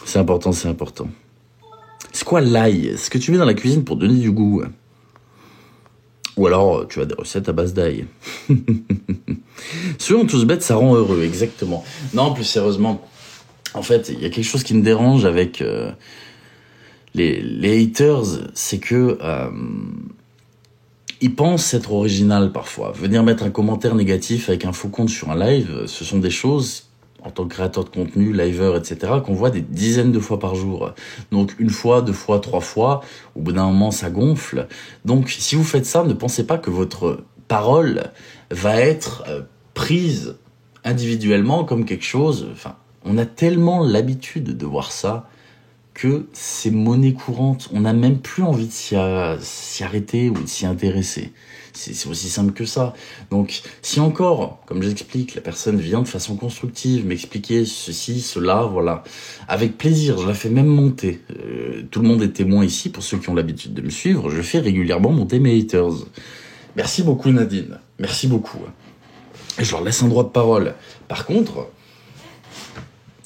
C'est important. C'est quoi l'ail? Ce que tu mets dans la cuisine pour donner du goût. Ou alors, tu as des recettes à base d'ail. Soyons tous bêtes, ça rend heureux, exactement. Non, plus sérieusement, en fait, il y a quelque chose qui me dérange avec les haters, c'est que ils pensent être original parfois. Venir mettre un commentaire négatif avec un faux compte sur un live, ce sont des choses, en tant que créateur de contenu, liver, etc., qu'on voit des dizaines de fois par jour. Donc, 1 fois, 2 fois, 3 fois, au bout d'un moment, ça gonfle. Donc, si vous faites ça, ne pensez pas que votre parole va être prise individuellement comme quelque chose... Enfin, on a tellement l'habitude de voir ça que c'est monnaie courante. On n'a même plus envie de s'y arrêter ou de s'y intéresser. C'est aussi simple que ça. Donc, si encore, comme j'explique, la personne vient de façon constructive m'expliquer ceci, cela, voilà, avec plaisir, je la fais même monter. Tout le monde est témoin ici, pour ceux qui ont l'habitude de me suivre, je fais régulièrement monter mes haters. Merci beaucoup Nadine, merci beaucoup. Et je leur laisse un droit de parole. Par contre,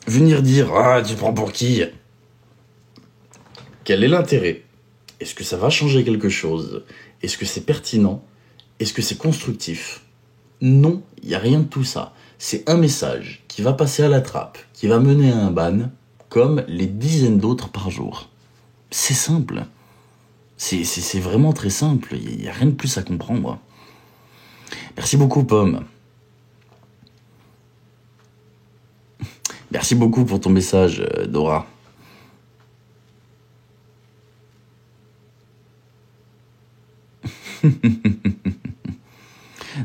venir dire « Ah, tu prends pour qui ?» Quel est l'intérêt? Est-ce que ça va changer quelque chose? Est-ce que c'est pertinent? Est-ce que c'est constructif? Non, il n'y a rien de tout ça. C'est un message qui va passer à la trappe, qui va mener à un ban, comme les dizaines d'autres par jour. C'est simple. C'est vraiment très simple. Il n'y a rien de plus à comprendre. Merci beaucoup, Pomme. Merci beaucoup pour ton message, Dora.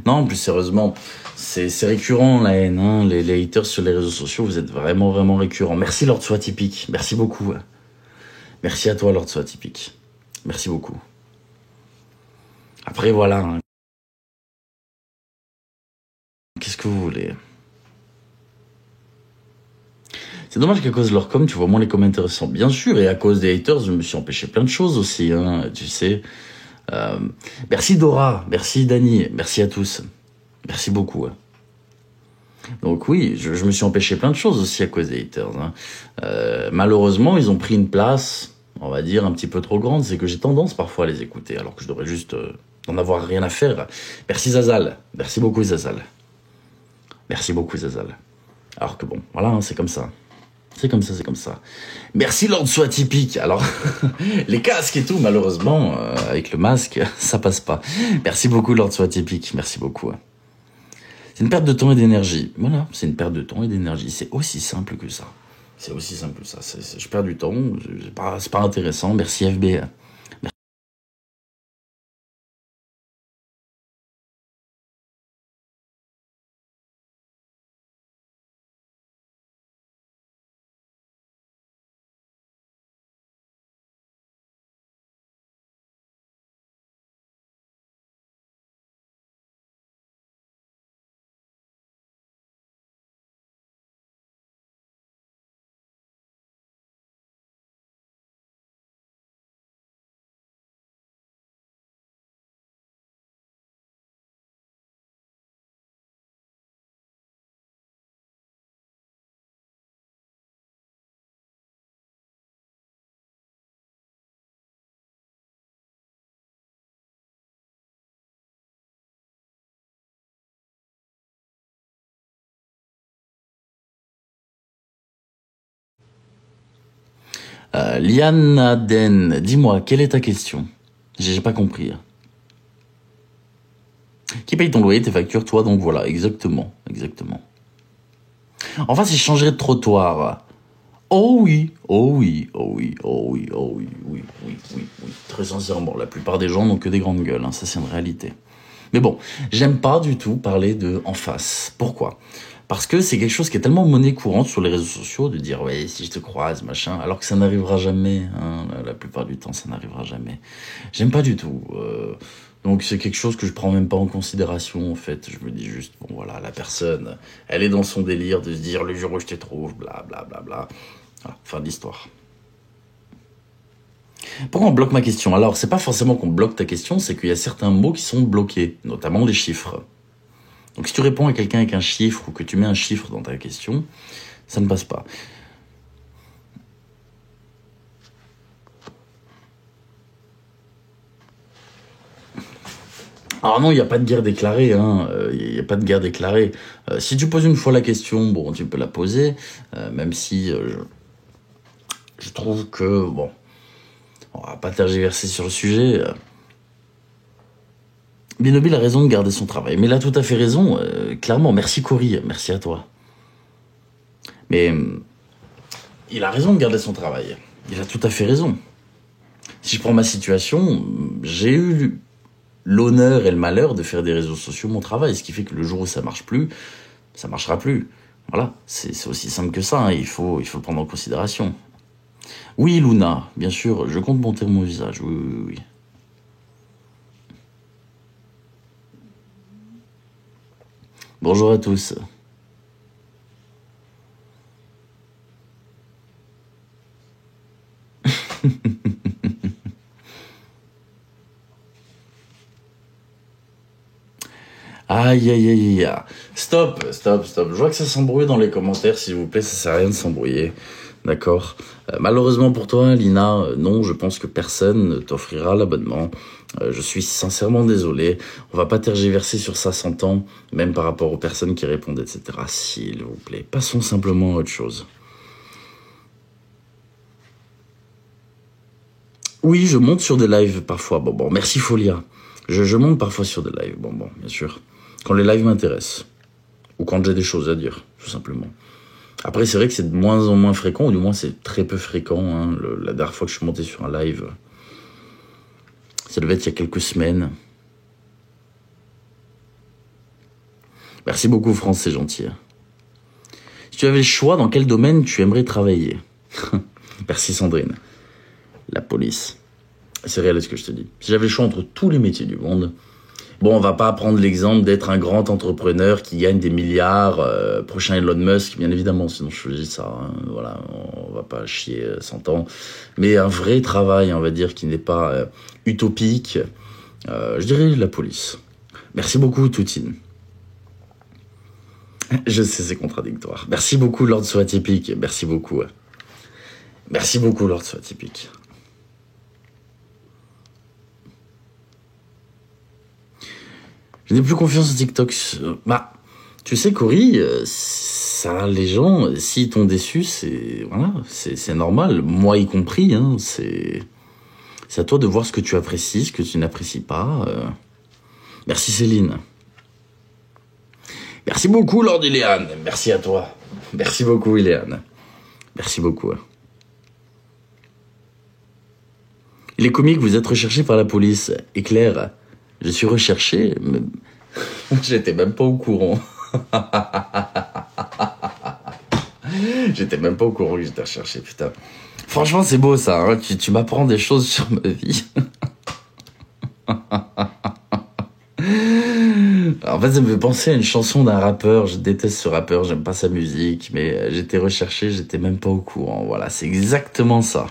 Non, plus sérieusement, c'est récurrent la haine, hein, les haters sur les réseaux sociaux, vous êtes vraiment, vraiment récurrents. Merci Lord Soit Typique, merci beaucoup. Merci à toi Lord Soit Typique, merci beaucoup. Après voilà, hein. Qu'est-ce que vous voulez? C'est dommage qu'à cause de leur com, tu vois moins les commentaires intéressants. Bien sûr, et à cause des haters, je me suis empêché plein de choses aussi, hein, tu sais. Merci Dora, merci Dani, merci à tous. Merci beaucoup. Donc oui, je me suis empêché plein de choses aussi à cause des haters. Hein. Malheureusement, ils ont pris une place, on va dire, un petit peu trop grande. C'est que j'ai tendance parfois à les écouter, alors que je devrais juste n'en avoir rien à faire. Merci Zazal, merci beaucoup Zazal. Merci beaucoup Zazal. Alors que bon, voilà, hein, c'est comme ça. C'est comme ça, c'est comme ça. Merci Lord Soit Typique. Alors, les casques et tout, malheureusement, avec le masque, ça passe pas. Merci beaucoup Lord Soit Typique, merci beaucoup. C'est une perte de temps et d'énergie. Voilà, c'est une perte de temps et d'énergie. C'est aussi simple que ça. C'est aussi simple que ça. Je perds du temps, c'est pas intéressant. Merci FB. Liana Den, dis-moi, quelle est ta question? J'ai pas compris. Qui paye ton loyer, tes factures, toi, donc voilà, exactement, exactement. Enfin, si je changerais de trottoir. Oh oui, oh oui, oh oui, oh oui, oh oui, oui, oui, oui, oui. Très sincèrement, la plupart des gens n'ont que des grandes gueules, hein, ça c'est une réalité. Mais bon, j'aime pas du tout parler de en face. Pourquoi? Parce que c'est quelque chose qui est tellement monnaie courante sur les réseaux sociaux de dire ouais si je te croise machin, alors que ça n'arrivera jamais. Hein, la plupart du temps, ça n'arrivera jamais. J'aime pas du tout. Donc c'est quelque chose que je prends même pas en considération en fait. Je me dis juste bon voilà la personne, elle est dans son délire de se dire le jour où je te trouve, bla bla bla bla. Voilà, fin de l'histoire. Pourquoi on bloque ma question? Alors, c'est pas forcément qu'on bloque ta question, c'est qu'il y a certains mots qui sont bloqués, notamment les chiffres. Donc si tu réponds à quelqu'un avec un chiffre ou que tu mets un chiffre dans ta question, ça ne passe pas. Alors non, il n'y a pas de guerre déclarée, hein. Il n'y a pas de guerre déclarée. Si tu poses une fois la question, bon, tu peux la poser, même si je trouve que, bon, on va pas tergiverser sur le sujet. Binobi a raison de garder son travail. Mais il a tout à fait raison, clairement. Merci Cory, merci à toi. Mais il a raison de garder son travail. Il a tout à fait raison. Si je prends ma situation, j'ai eu l'honneur et le malheur de faire des réseaux sociaux mon travail. Ce qui fait que le jour où ça marche plus, ça marchera plus. Voilà, c'est aussi simple que ça. Hein. Il faut le prendre en considération. Oui, Luna, bien sûr, je compte monter mon visage. Oui, oui, oui. Bonjour à tous. Aïe, aïe, aïe, aïe. Stop, stop, stop. Je vois que ça s'embrouille dans les commentaires, s'il vous plaît, ça sert à rien de s'embrouiller. D'accord. Malheureusement pour toi, Lina, non, je pense que personne ne t'offrira l'abonnement. Je suis sincèrement désolé. On va pas tergiverser sur ça 100 ans, même par rapport aux personnes qui répondent, etc. S'il vous plaît, passons simplement à autre chose. Oui, je monte sur des lives parfois. Bon, merci Folia. Je monte parfois sur des lives. Bon, bien sûr. Quand les lives m'intéressent. Ou quand j'ai des choses à dire, tout simplement. Après, c'est vrai que c'est de moins en moins fréquent, ou du moins c'est très peu fréquent. Hein. La dernière fois que je suis monté sur un live, ça devait être il y a quelques semaines. Merci beaucoup, France, c'est gentil. Si tu avais le choix, dans quel domaine tu aimerais travailler? Merci, Sandrine. La police. C'est réel ce que je te dis. Si j'avais le choix entre tous les métiers du monde, bon, on va pas prendre l'exemple d'être un grand entrepreneur qui gagne des milliards, prochain Elon Musk, bien évidemment, sinon je choisis ça. Hein, voilà, on va pas chier 100 ans. Mais un vrai travail, on va dire, qui n'est pas utopique, je dirais la police. Merci beaucoup, Toutine. Je sais, c'est contradictoire. Merci beaucoup, Lord Soit Typique. Merci beaucoup. Merci beaucoup, Lord Soit Typique. Je n'ai plus confiance en TikTok. Bah, tu sais, Cory, ça, les gens, s'ils t'ont déçu, c'est normal. Moi y compris, hein, c'est à toi de voir ce que tu apprécies, ce que tu n'apprécies pas. Merci Céline. Merci beaucoup, Lord Iléane. Merci à toi. Merci beaucoup, Iléane. Merci beaucoup. Il est comique, vous êtes recherché par la police. Éclair. Je suis recherché, mais j'étais même pas au courant. J'étais même pas au courant que j'étais recherché, putain. Franchement, c'est beau ça, hein. Tu m'apprends des choses sur ma vie. En fait, ça me fait penser à une chanson d'un rappeur. Je déteste ce rappeur, j'aime pas sa musique, mais j'étais recherché, j'étais même pas au courant. Voilà, c'est exactement ça.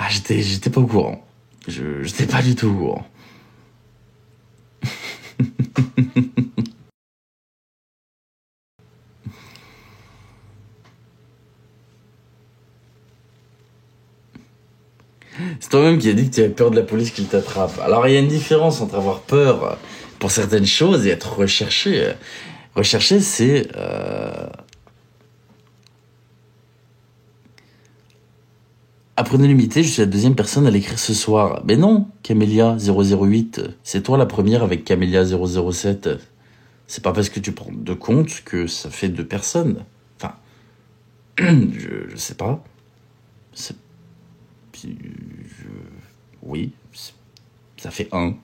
Ah, j'étais pas au courant. J'étais pas du tout au courant. C'est toi-même qui as dit que tu avais peur de la police qui t'attrape. Alors, il y a une différence entre avoir peur pour certaines choses et être recherché. Recherché, c'est... Apprenez l'humilité, je suis la deuxième personne à l'écrire ce soir. Mais non, Camélia008, c'est toi la première avec Camélia007. C'est pas parce que tu prends 2 comptes que ça fait 2 personnes. Enfin, je sais pas. Oui, ça fait 1,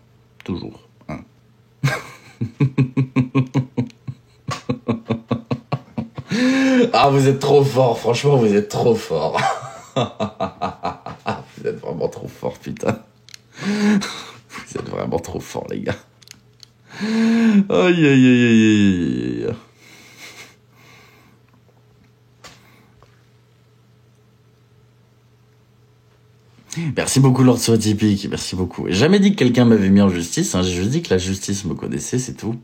toujours 1. Ah, vous êtes trop fort, franchement, vous êtes trop fort. Vous êtes vraiment trop fort, putain. Vous êtes vraiment trop fort, les gars. Aïe, aïe, aïe, aïe, aïe. Merci beaucoup, Lord Soit Typique. Merci beaucoup. J'ai jamais dit que quelqu'un m'avait mis en justice. Hein. J'ai juste dit que la justice me connaissait, c'est tout.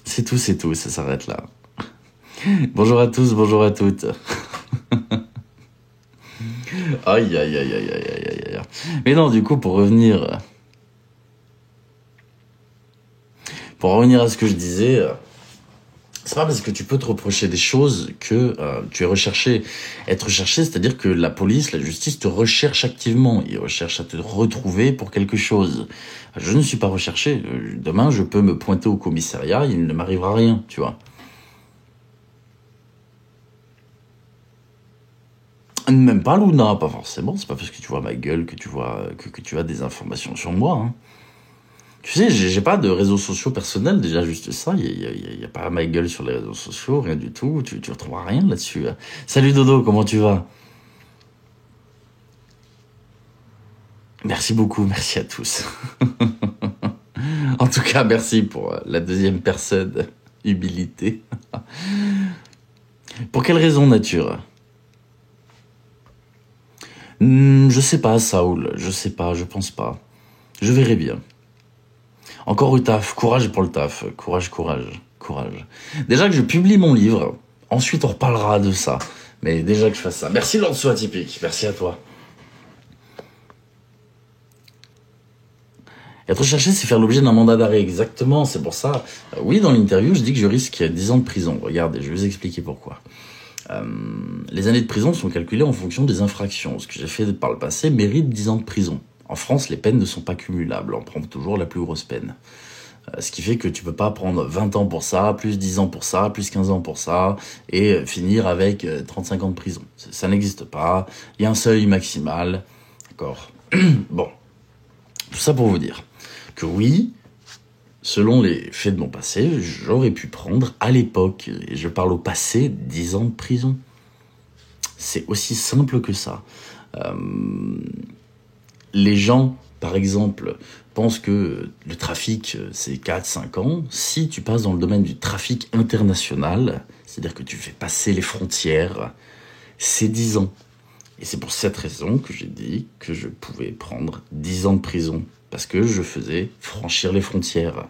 C'est tout. Ça s'arrête là. Bonjour à tous, bonjour à toutes. Aïe, aïe, aïe, aïe, aïe, aïe, aïe. Mais non, du coup, pour revenir à ce que je disais, c'est pas parce que tu peux te reprocher des choses que tu es recherché. Être recherché, c'est-à-dire que la police, la justice te recherche activement. Ils recherchent à te retrouver pour quelque chose. Je ne suis pas recherché. Demain, je peux me pointer au commissariat, il ne m'arrivera rien, tu vois. Même pas Luna, pas forcément. C'est pas parce que tu vois ma gueule que tu vois que tu as des informations sur moi. Hein. Tu sais, j'ai pas de réseaux sociaux personnels, déjà juste ça. Il y a pas ma gueule sur les réseaux sociaux, rien du tout. Tu retrouveras rien là-dessus. Salut Dodo, comment tu vas? Merci beaucoup, merci à tous. En tout cas, merci pour la deuxième personne, humilité. Pour quelle raison, nature? Je sais pas, Saoul, je sais pas, je pense pas. Je verrai bien. Encore du taf, courage pour le taf, courage, courage, courage. Déjà que je publie mon livre, ensuite on reparlera de ça. Mais déjà que je fasse ça. Merci Lord So Atypique, merci à toi. Être recherché, c'est faire l'objet d'un mandat d'arrêt, exactement, c'est pour ça. Oui, dans l'interview, je dis que je risque 10 ans de prison. Regardez, je vais vous expliquer pourquoi. Les années de prison sont calculées en fonction des infractions. Ce que j'ai fait par le passé mérite 10 ans de prison. En France, les peines ne sont pas cumulables, on prend toujours la plus grosse peine. Ce qui fait que tu peux pas prendre 20 ans pour ça, plus 10 ans pour ça, plus 15 ans pour ça, et finir avec 35 ans de prison. Ça n'existe pas, il y a un seuil maximal, d'accord. Bon, tout ça pour vous dire que oui, selon les faits de mon passé, j'aurais pu prendre à l'époque, et je parle au passé, 10 ans de prison. C'est aussi simple que ça. Les gens, par exemple, pensent que le trafic, c'est 4-5 ans. Si tu passes dans le domaine du trafic international, c'est-à-dire que tu fais passer les frontières, c'est 10 ans. Et c'est pour cette raison que j'ai dit que je pouvais prendre 10 ans de prison, parce que je faisais franchir les frontières.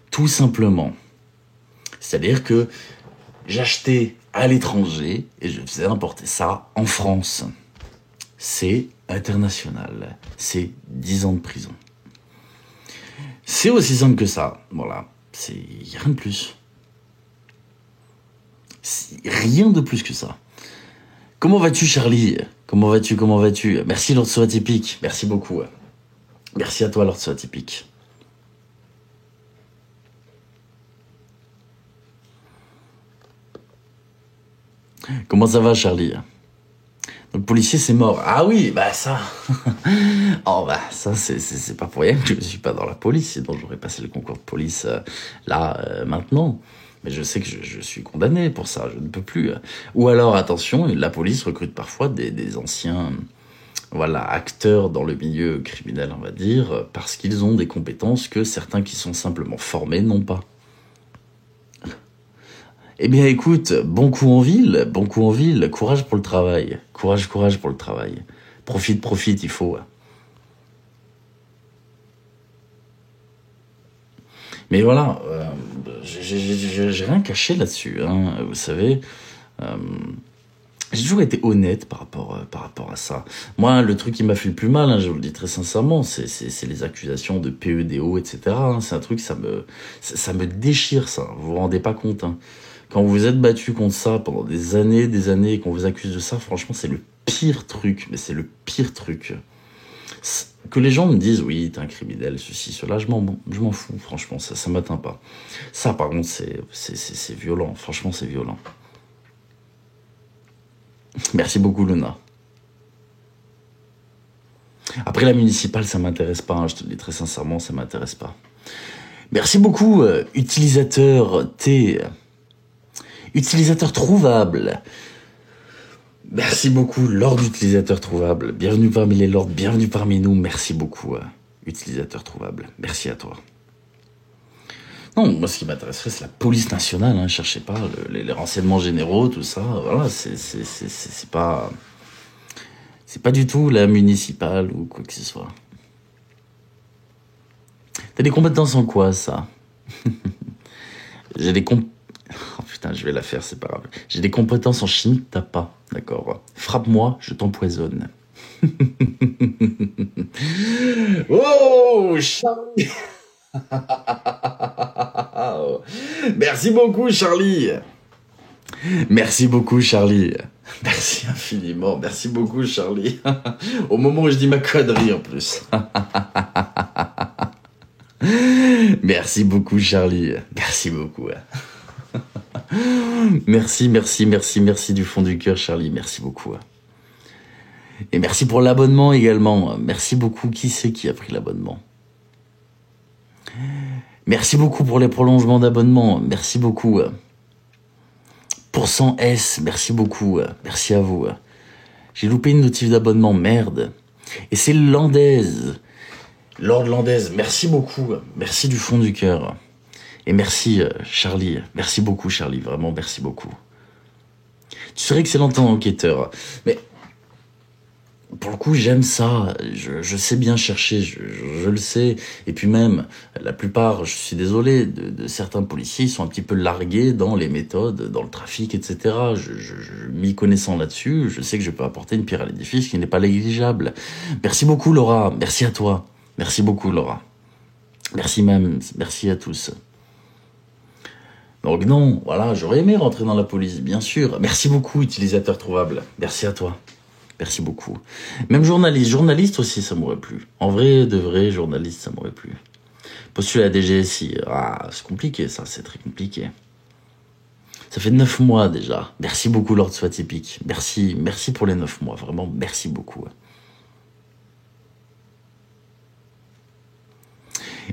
Tout simplement. C'est-à-dire que j'achetais à l'étranger et je faisais importer ça en France. C'est international. C'est 10 ans de prison. C'est aussi simple que ça. Voilà. Il n'y a rien de plus. Rien de plus que ça. Comment vas-tu, Charlie? Comment vas-tu? Merci, Lord So Atypique. Merci beaucoup. Merci à toi, Lord So Atypique. Comment ça va, Charlie? Le policier, c'est mort. Ah oui, bah ça... oh bah ça, c'est pas pour rien que je ne suis pas dans la police, sinon j'aurais passé le concours de police maintenant. Mais je sais que je suis condamné pour ça, je ne peux plus. Ou alors, attention, la police recrute parfois des anciens acteurs dans le milieu criminel, on va dire, parce qu'ils ont des compétences que certains qui sont simplement formés n'ont pas. Eh bien écoute, bon coup en ville, courage pour le travail, courage pour le travail. Profite, il faut. Mais voilà, j'ai rien caché là-dessus, hein, vous savez. J'ai toujours été honnête par rapport à ça. Moi, le truc qui m'a fait le plus mal, hein, je vous le dis très sincèrement, c'est les accusations de PEDO, etc. Hein, c'est un truc, ça me déchire, ça. Vous vous rendez pas compte, hein. Quand vous vous êtes battu contre ça pendant des années, et qu'on vous accuse de ça, franchement, c'est le pire truc. Mais c'est le pire truc. Que les gens me disent, oui, t'es un criminel, ceci, cela, je m'en fous, franchement, ça m'atteint pas. Ça, par contre, c'est violent. Franchement, c'est violent. Merci beaucoup, Luna. Après, la municipale, ça m'intéresse pas, hein, je te le dis très sincèrement, ça m'intéresse pas. Merci beaucoup, utilisateur T. Utilisateur trouvable. Merci beaucoup, Lord Utilisateur trouvable. Bienvenue parmi les lords, bienvenue parmi nous. Merci beaucoup, Utilisateur trouvable. Merci à toi. Non, moi, ce qui m'intéresserait, c'est la police nationale, hein. Cherchez pas les renseignements généraux, tout ça. Voilà, c'est pas du tout la municipale ou quoi que ce soit. T'as des compétences en quoi, ça? J'ai des oh putain, je vais la faire, c'est pas grave. J'ai des compétences en chimie que t'as pas, d'accord? Frappe-moi, je t'empoisonne. Oh, Charlie. Merci beaucoup, Charlie. Merci beaucoup, Charlie. Merci infiniment. Merci beaucoup, Charlie. Au moment où je dis ma connerie, en plus. Merci beaucoup, Charlie. Merci beaucoup. Merci du fond du cœur, Charlie. Merci beaucoup. Et merci pour l'abonnement également. Merci beaucoup. Qui c'est qui a pris l'abonnement? Merci beaucoup pour les prolongements d'abonnement. Merci beaucoup. Pourcent S, merci beaucoup. Merci à vous. J'ai loupé une notif d'abonnement, merde. Et c'est Landaise. Lord Landaise, merci beaucoup. Merci du fond du cœur. Et merci, Charlie. Merci beaucoup, Charlie. Vraiment, merci beaucoup. Tu serais excellent en enquêteur. Mais pour le coup, j'aime ça. Je sais bien chercher, je le sais. Et puis même, la plupart, je suis désolé, de certains policiers, ils sont un petit peu largués dans les méthodes, dans le trafic, etc. M'y connaissant là-dessus, je sais que je peux apporter une pierre à l'édifice qui n'est pas négligeable. Merci beaucoup, Laura. Merci à toi. Merci beaucoup, Laura. Merci même. Merci à tous. Donc non, voilà, j'aurais aimé rentrer dans la police, bien sûr. Merci beaucoup, utilisateur trouvable. Merci à toi. Merci beaucoup. Même journaliste aussi, ça m'aurait plu. En vrai, de vrai, journaliste, ça m'aurait plu. Postuler à la DGSI, c'est compliqué ça, c'est très compliqué. Ça fait 9 mois déjà. Merci beaucoup, Lord Soit Typique. Merci pour les 9 mois, vraiment, merci beaucoup.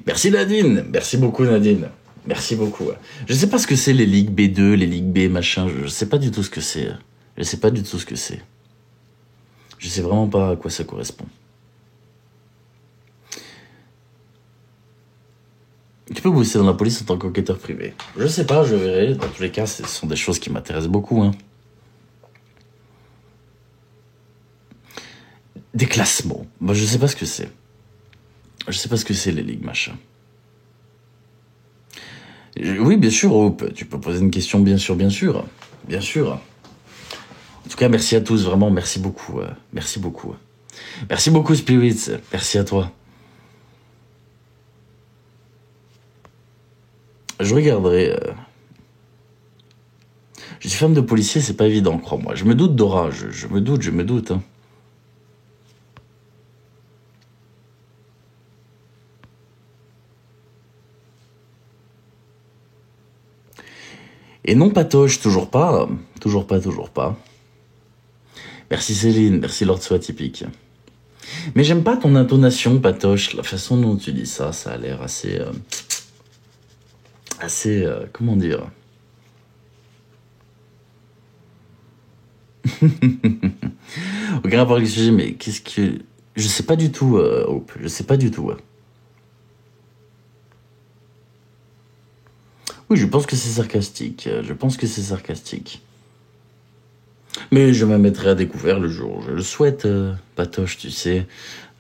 Merci Nadine, merci beaucoup Nadine. Merci beaucoup. Je sais pas ce que c'est les ligues B2, les ligues B, machin, je sais pas du tout ce que c'est. Je sais pas du tout ce que c'est. Je sais vraiment pas à quoi ça correspond. Tu peux bosser dans la police en tant qu'enquêteur privé. Je sais pas, je verrai. Dans tous les cas, ce sont des choses qui m'intéressent beaucoup. Des classements. Moi, je sais pas ce que c'est. Je sais pas ce que c'est les ligues, machin. Oui, bien sûr, Hope. Tu peux poser une question, bien sûr, bien sûr. Bien sûr. En tout cas, merci à tous, vraiment, merci beaucoup. Merci beaucoup. Merci beaucoup, Spirits. Merci à toi. Je regarderai. Je suis femme de policier, c'est pas évident, crois-moi. Je me doute, Dora, je me doute. Et non, Patoche, toujours pas. Toujours pas. Merci Céline, merci Lord Soit Typique. Mais j'aime pas ton intonation, Patoche. La façon dont tu dis ça, ça a l'air assez... comment dire. Aucun rapport avec le sujet, mais qu'est-ce que... Je sais pas du tout, Hope. Je sais pas du tout. Oui, je pense que c'est sarcastique. Mais je me mettrai à découvert le jour où je le souhaite, Patoche, tu sais.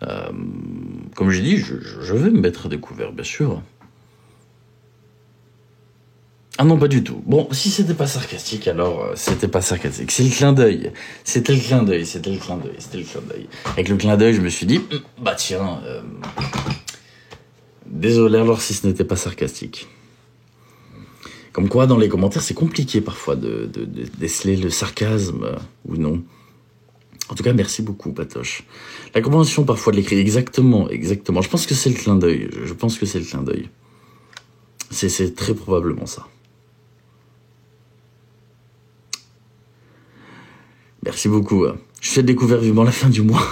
Comme j'ai dit, je vais me mettre à découvert, bien sûr. Ah non, pas du tout. Bon, si c'était pas sarcastique, alors c'était pas sarcastique. C'est le clin d'œil. C'était le clin d'œil. Avec le clin d'œil, je me suis dit, bah tiens, désolé alors si ce n'était pas sarcastique. Comme quoi, dans les commentaires, c'est compliqué parfois de déceler le sarcasme ou non. En tout cas, merci beaucoup, Patoche. La compréhension parfois de l'écrit, exactement. Je pense que c'est le clin d'œil. C'est très probablement ça. Merci beaucoup. Je fais découvert vivement la fin du mois.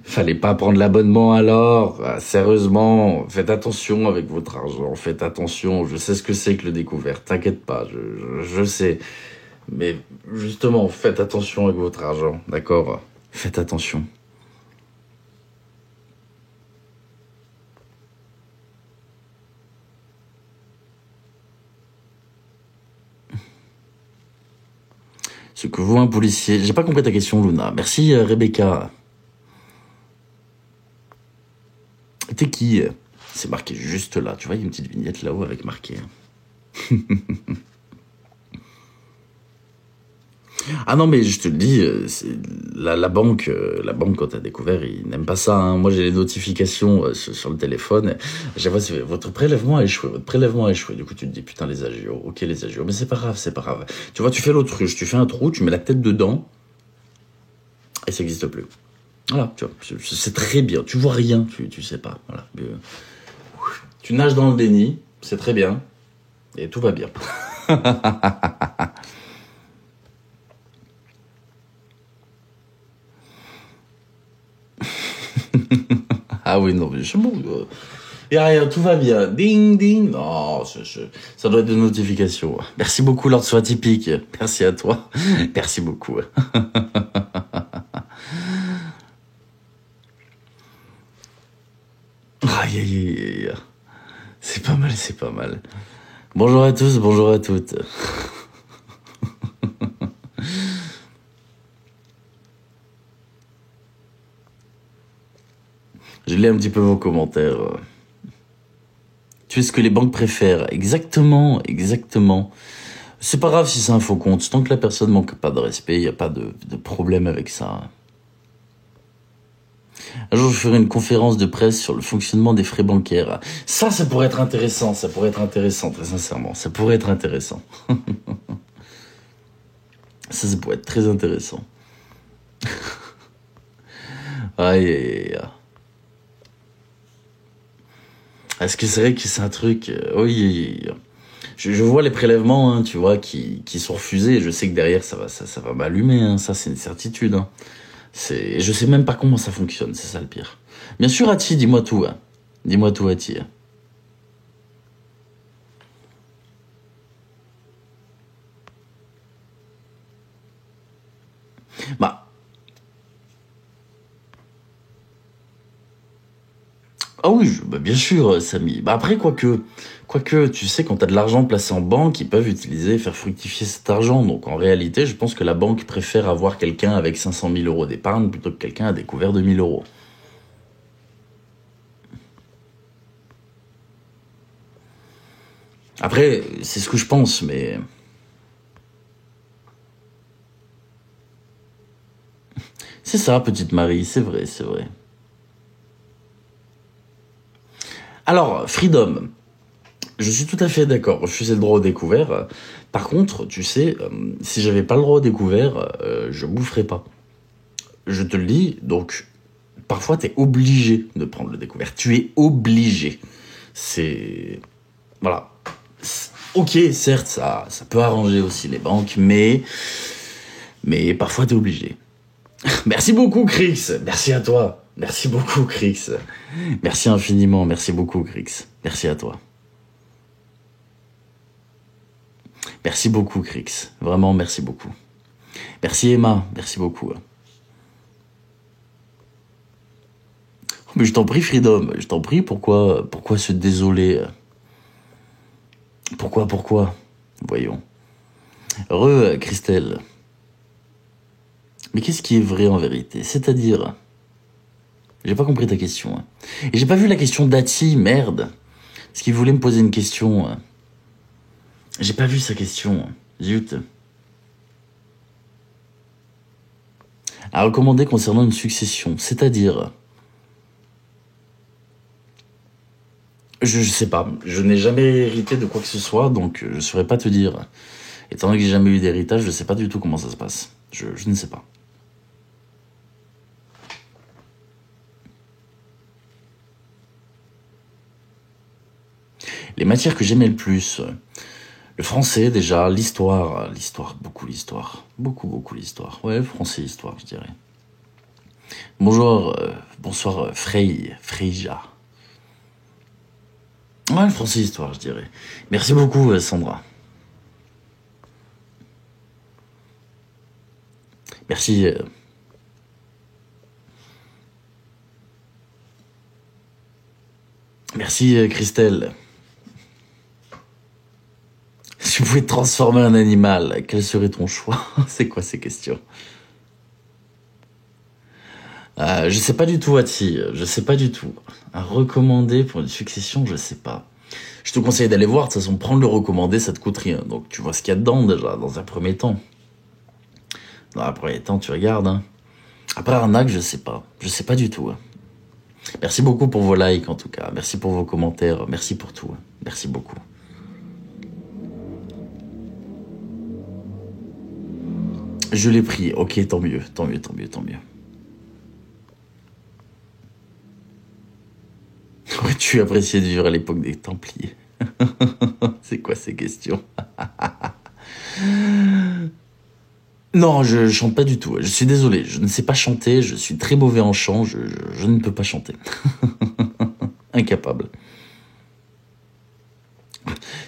Fallait pas prendre l'abonnement alors. Sérieusement, faites attention avec votre argent. Faites attention. Je sais ce que c'est que le découvert. T'inquiète pas, je sais. Mais justement, faites attention avec votre argent, d'accord? Faites attention. Ce que vaut un policier... J'ai pas compris ta question, Luna. Merci, Rebecca. T'es qui? C'est marqué juste là. Tu vois, il y a une petite vignette là-haut avec marqué. Ah non, mais je te le dis, la banque, quand t'as découvert, ils n'aiment pas ça. Moi, j'ai les notifications sur le téléphone. J'ai vois, votre prélèvement a échoué. Du coup, tu te dis, putain, les agios. Ok, les agios. Mais c'est pas grave. Tu vois, tu fais l'autruche. Tu fais un trou, tu mets la tête dedans. Et ça n'existe plus. Voilà, tu vois, c'est très bien. Tu vois rien, tu sais pas. Voilà. Tu nages dans le déni, c'est très bien. Et tout va bien. Ah oui, non, mais c'est bon. Y a rien, tout va bien. Ding, ding. Non, ça doit être de notifications. Merci beaucoup, Lord Soit Typique. Merci à toi. Merci beaucoup. Aïe, aïe, aïe. C'est pas mal. Bonjour à tous, bonjour à toutes. lis un petit peu vos commentaires. Tu es ce que les banques préfèrent. Exactement, exactement. C'est pas grave si c'est un faux compte. Tant que la personne manque pas de respect, il n'y a pas de problème avec ça. Un jour, je ferai une conférence de presse sur le fonctionnement des frais bancaires. Ça pourrait être intéressant. Ça pourrait être intéressant, très sincèrement. Ça pourrait être intéressant. Ça pourrait être très intéressant. Aïe, aïe, aïe. Est-ce que c'est vrai que c'est un truc... oui, je vois les prélèvements, hein, tu vois, qui sont refusés. Je sais que derrière, ça va m'allumer. Hein, ça, c'est une certitude. Hein. Je sais même pas comment ça fonctionne. C'est ça le pire. Bien sûr, Ati, dis-moi tout. Hein. Dis-moi tout, Ati. Hein. Bah... Ah oui, bah bien sûr, Samy. Bah après, quoique, tu sais, quand t'as de l'argent placé en banque, ils peuvent utiliser, faire fructifier cet argent. Donc en réalité, je pense que la banque préfère avoir quelqu'un avec 500 000 euros d'épargne plutôt que quelqu'un à découvert 2 000 euros. Après, c'est ce que je pense, mais... C'est ça, petite Marie, c'est vrai, c'est vrai. Alors, Freedom, je suis tout à fait d'accord, refuser le droit au découvert. Par contre, tu sais, si j'avais pas le droit au découvert, je boufferais pas. Je te le dis, donc, parfois t'es obligé de prendre le découvert. Tu es obligé. C'est... Voilà. Ok, certes, ça peut arranger aussi les banques, mais parfois t'es obligé. Merci beaucoup, Crix. Merci à toi. Merci beaucoup, Crix. Merci infiniment. Merci beaucoup, Crix. Merci à toi. Merci beaucoup, Crix. Vraiment, merci beaucoup. Merci, Emma. Merci beaucoup. Mais je t'en prie, Freedom. Je t'en prie, pourquoi se désoler? Pourquoi? Voyons. Heureux, Christelle. Mais qu'est-ce qui est vrai en vérité? C'est-à-dire... J'ai pas compris ta question. Hein. Et j'ai pas vu la question d'Ati, merde. Est-ce qu'il voulait me poser une question? Hein. J'ai pas vu sa question. Zut. À recommander concernant une succession, c'est-à-dire... Je sais pas. Je n'ai jamais hérité de quoi que ce soit, donc je saurais pas te dire. Étant donné que j'ai jamais eu d'héritage, je sais pas du tout comment ça se passe. Je ne sais pas. Les matières que j'aimais le plus, le français déjà, l'histoire, beaucoup l'histoire. Beaucoup l'histoire. Ouais, français, histoire, je dirais. Bonjour, bonsoir Freija. Ouais, le français, histoire, je dirais. Merci beaucoup, Sandra. Merci. Merci, Christelle. Si tu pouvais te transformer en animal, quel serait ton choix? C'est quoi ces questions? Je sais pas du tout, Ati. Je sais pas du tout. À recommander pour une succession, je sais pas. Je te conseille d'aller voir. De toute façon, prendre le recommandé, ça te coûte rien. Donc tu vois ce qu'il y a dedans déjà, dans un premier temps. Dans un premier temps, tu regardes. Hein. Après, arnaque, je sais pas. Je sais pas du tout. Hein. Merci beaucoup pour vos likes, en tout cas. Merci pour vos commentaires. Merci pour tout. Hein. Merci beaucoup. Je l'ai pris. Ok, tant mieux. Aurais-tu apprécié de vivre à l'époque des Templiers? C'est quoi ces questions? Non, je chante pas du tout. Je suis désolé, je ne sais pas chanter. Je suis très mauvais en chant. Je ne peux pas chanter. Incapable.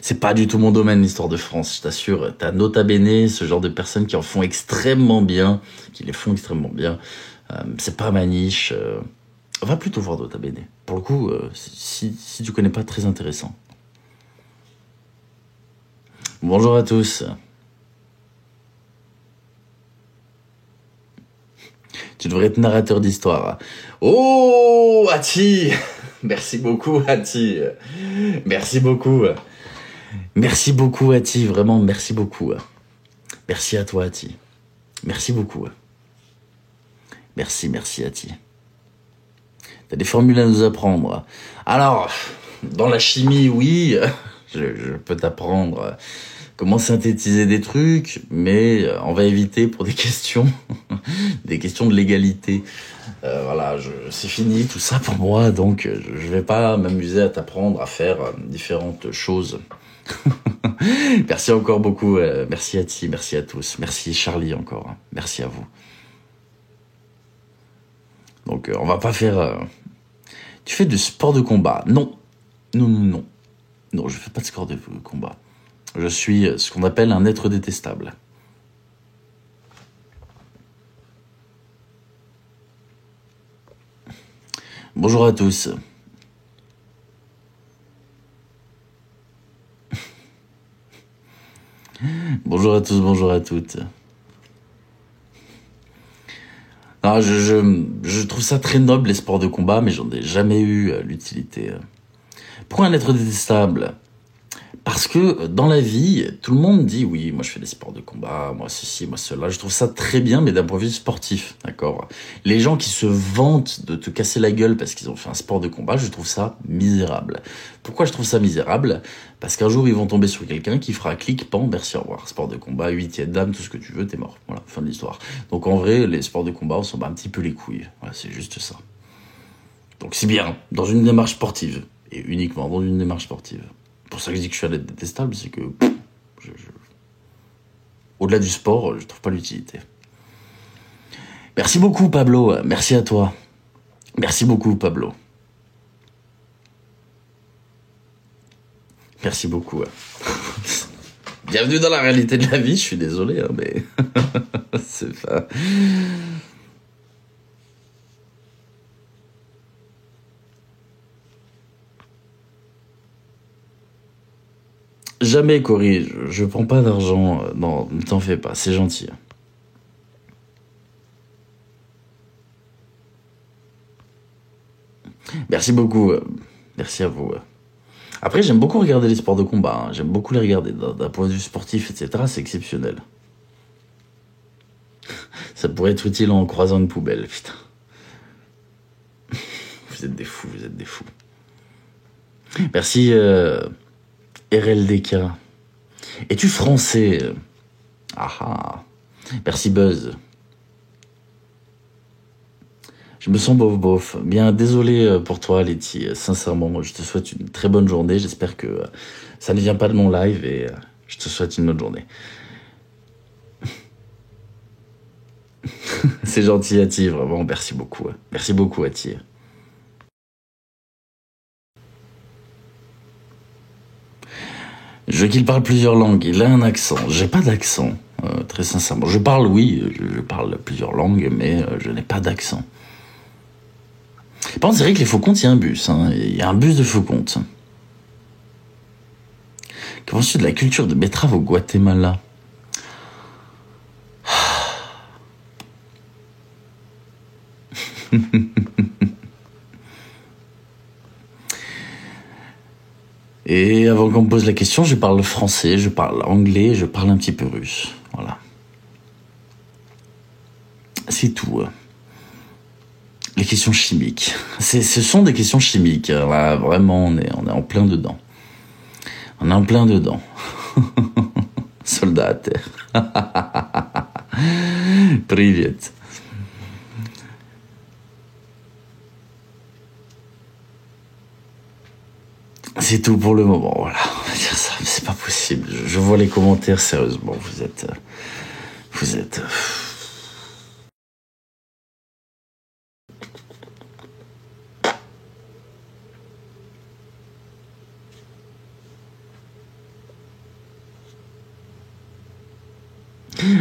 C'est pas du tout mon domaine, l'histoire de France, je t'assure. T'as Nota Bene, ce genre de personnes qui en font extrêmement bien, qui les font extrêmement bien. C'est pas ma niche. Va plutôt voir Nota Bene. Pour le coup, si tu connais pas, très intéressant. Bonjour à tous. Tu devrais être narrateur d'histoire. Oh, Ati! Merci beaucoup, Ati. Merci beaucoup. Merci beaucoup, Ati. Vraiment, merci beaucoup. Merci à toi, Ati. Merci beaucoup. Merci, Ati. T'as des formules à nous apprendre. Alors, dans la chimie, oui, je peux t'apprendre comment synthétiser des trucs, mais on va éviter pour des questions de légalité. Voilà, c'est fini tout ça pour moi, donc je vais pas m'amuser à t'apprendre à faire différentes choses. Merci encore beaucoup, merci Ati, merci à tous, merci Charlie encore, merci à vous. Donc on va pas faire... Tu fais du sport de combat? Non, non, je fais pas de sport de combat. Je suis ce qu'on appelle un être détestable. Bonjour à tous. Bonjour à tous, bonjour à toutes. Non, je trouve ça très noble les sports de combat, mais j'en ai jamais eu l'utilité. Pourquoi un être détestable? Parce que dans la vie, tout le monde dit oui, moi je fais des sports de combat, moi ceci, moi cela. Je trouve ça très bien, mais d'un point de vue sportif, d'accord. Les gens qui se vantent de te casser la gueule parce qu'ils ont fait un sport de combat, je trouve ça misérable. Pourquoi je trouve ça misérable? Parce qu'un jour ils vont tomber sur quelqu'un qui fera clic, pan, merci, au revoir. Sport de combat, 8e dame, tout ce que tu veux, t'es mort. Voilà, fin de l'histoire. Donc en vrai, les sports de combat, on s'en bat un petit peu les couilles. Voilà, c'est juste ça. Donc c'est bien, dans une démarche sportive, et uniquement dans une démarche sportive. Pour ça que je dis que je suis à l'aide détestable, c'est que au-delà du sport, je trouve pas l'utilité. Merci beaucoup Pablo, merci à toi. Merci beaucoup Pablo. Merci beaucoup. Bienvenue dans la réalité de la vie, je suis désolé, hein, mais c'est pas... Jamais, Cory, je prends pas d'argent. Non, ne t'en fais pas, c'est gentil. Merci beaucoup, merci à vous. Après, j'aime beaucoup regarder les sports de combat, hein. J'aime beaucoup les regarder. D'un point de vue sportif, etc., c'est exceptionnel. Ça pourrait être utile en croisant une poubelle, putain. Vous êtes des fous, vous êtes des fous. Merci, RLDK. Es-tu français? Ah ah. Merci Buzz. Je me sens bof. Bien, désolé pour toi, Letty. Sincèrement, je te souhaite une très bonne journée. J'espère que ça ne vient pas de mon live et je te souhaite une bonne journée. C'est gentil, Ati, vraiment, merci beaucoup. Merci beaucoup, Ati. Je qu'il parle plusieurs langues, il a un accent. J'ai pas d'accent, très sincèrement. Je parle, oui, je parle plusieurs langues, mais je n'ai pas d'accent. Par contre, c'est vrai que les Faucontes, il y a un bus. Hein. Il y a un bus de Faucontes. Que penses-tu de la culture de betterave au Guatemala? Et avant qu'on me pose la question, je parle français, je parle anglais, je parle un petit peu russe. Voilà. C'est tout. Les questions chimiques. Ce sont des questions chimiques. Là, vraiment, on est en plein dedans. On est en plein dedans. Soldat à terre. Привет. C'est tout pour le moment, voilà, on va dire ça, mais c'est pas possible. Je vois les commentaires, sérieusement, vous êtes...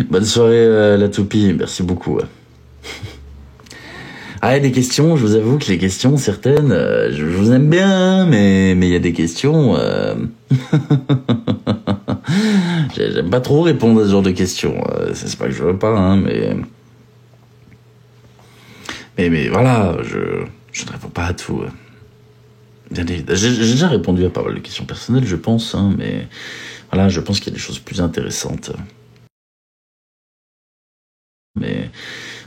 Bonne soirée, la toupie, merci beaucoup. Ah, il y a des questions, je vous avoue que les questions, certaines, je vous aime bien, mais il y a des questions... J'aime pas trop répondre à ce genre de questions. C'est pas que je veux pas, hein, mais... Mais voilà, je ne réponds pas à tout. Bien évidemment. J'ai déjà répondu à pas mal de questions personnelles, je pense, hein, mais voilà, je pense qu'il y a des choses plus intéressantes. Mais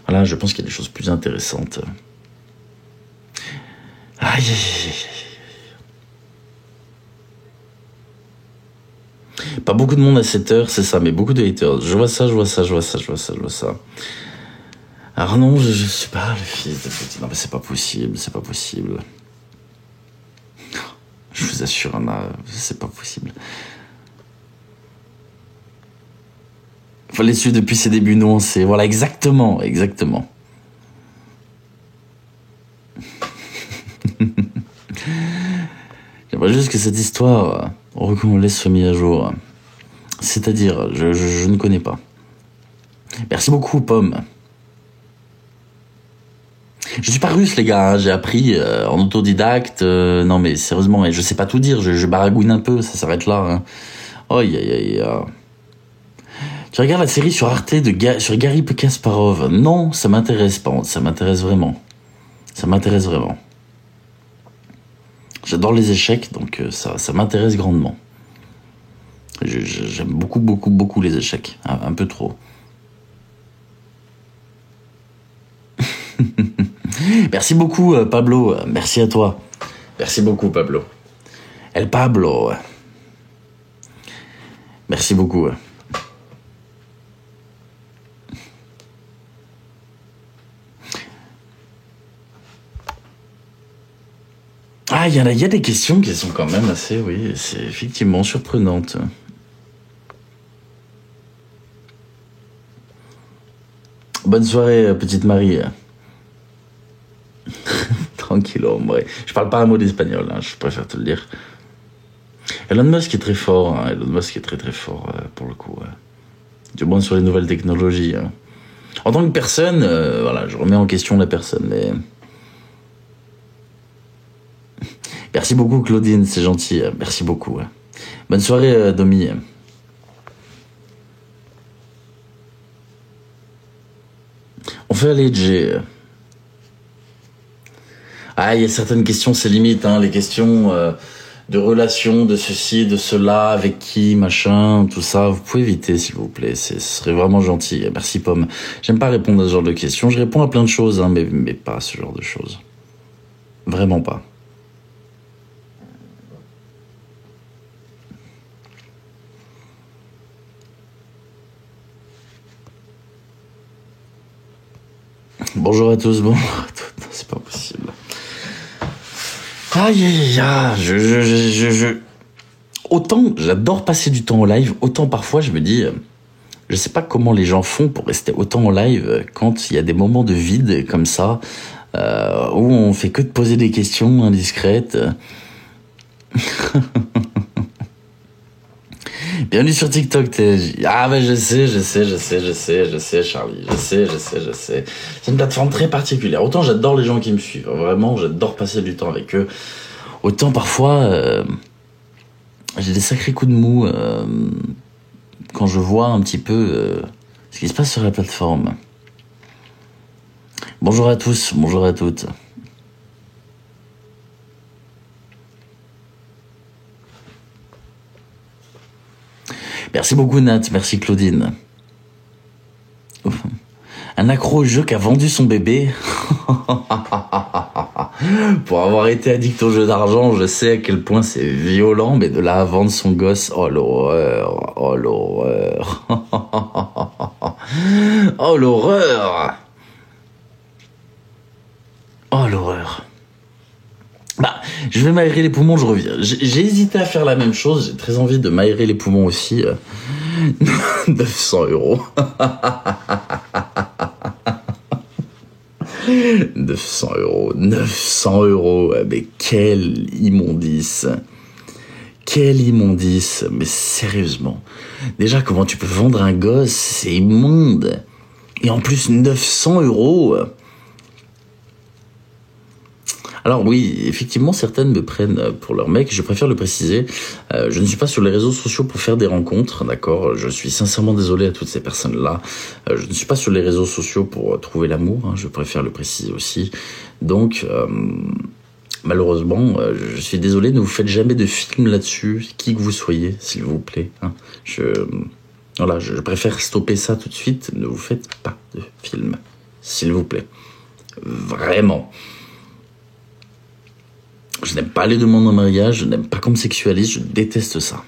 voilà, je pense qu'il y a des choses plus intéressantes. Aïe, aïe, aïe. Pas beaucoup de monde à 7 heures, c'est ça, mais beaucoup de haters. Je vois ça. Alors non, je suis pas le fils de petit. Non, mais c'est pas possible. Je vous assure, Anna, c'est pas possible. Fallait suivre depuis ses débuts nuancés. Voilà, exactement. J'aimerais juste que cette histoire, qu'on laisse soit mise à jour. C'est-à-dire, je ne connais pas. Merci beaucoup, Pomme. Je suis pas russe, les gars, hein. J'ai appris en autodidacte. Non, mais sérieusement, et je sais pas tout dire, je baragouine un peu, ça s'arrête là. Hein. Aïe. Tu regardes la série sur Arte sur Garry Kasparov? Non, ça m'intéresse pas, ça m'intéresse vraiment. J'adore les échecs, donc ça m'intéresse grandement. J'aime beaucoup les échecs, un peu trop. Merci beaucoup, Pablo. Merci à toi. Merci beaucoup, Pablo. El Pablo. Merci beaucoup. Ah, il y a des questions qui sont quand même assez, oui, c'est effectivement surprenantes. Bonne soirée, petite Marie. Tranquille, hombre. Je parle pas un mot d'espagnol, hein, je préfère te le dire. Elon Musk est très fort, hein, Elon Musk est très fort pour le coup. Du moins sur les nouvelles technologies. Hein. En tant que personne, voilà, je remets en question la personne, mais... Merci beaucoup, Claudine, c'est gentil, merci beaucoup. Bonne soirée, Domi. On fait aller, G. Ah, il y a certaines questions, c'est limite, hein, les questions de relations, de ceci, de cela, avec qui, machin, tout ça, vous pouvez éviter, s'il vous plaît, ce serait vraiment gentil. Merci, Pomme. J'aime pas répondre à ce genre de questions, je réponds à plein de choses, hein, mais pas à ce genre de choses. Vraiment pas. Bonjour à tous, c'est pas possible. Aïe, autant j'adore passer du temps en live, autant parfois je me dis, je sais pas comment les gens font pour rester autant en live quand il y a des moments de vide comme ça, où on fait que de poser des questions indiscrètes. Bienvenue sur TikTok, TJ. Ah bah je sais, Charlie. Je sais. C'est une plateforme très particulière. Autant j'adore les gens qui me suivent. Vraiment, j'adore passer du temps avec eux. Autant parfois, j'ai des sacrés coups de mou quand je vois un petit peu ce qui se passe sur la plateforme. Bonjour à tous, bonjour à toutes. Merci beaucoup Nat, merci Claudine. Un accro au jeu qui a vendu son bébé. Pour avoir été addict au jeu d'argent, je sais à quel point c'est violent, mais de là à vendre son gosse, oh l'horreur. Oh l'horreur. Bah, je vais m'aérer les poumons, je reviens. J'ai hésité à faire la même chose, j'ai très envie de m'aérer les poumons aussi. 900 €. 900 €, mais quelle immondice. Mais sérieusement. Déjà, comment tu peux vendre un gosse, c'est immonde. Et en plus, 900 €. Alors oui, effectivement, certaines me prennent pour leur mec, je préfère le préciser. Je ne suis pas sur les réseaux sociaux pour faire des rencontres, d'accord? Je suis sincèrement désolé à toutes ces personnes-là. Je ne suis pas sur les réseaux sociaux pour trouver l'amour, hein, je préfère le préciser aussi. Donc, malheureusement, je suis désolé, ne vous faites jamais de film là-dessus, qui que vous soyez, s'il vous plaît. Hein. Voilà, je préfère stopper ça tout de suite, ne vous faites pas de film, s'il vous plaît. Vraiment. Je n'aime pas les demandes en mariage, je n'aime pas qu'on me sexualise, je déteste ça.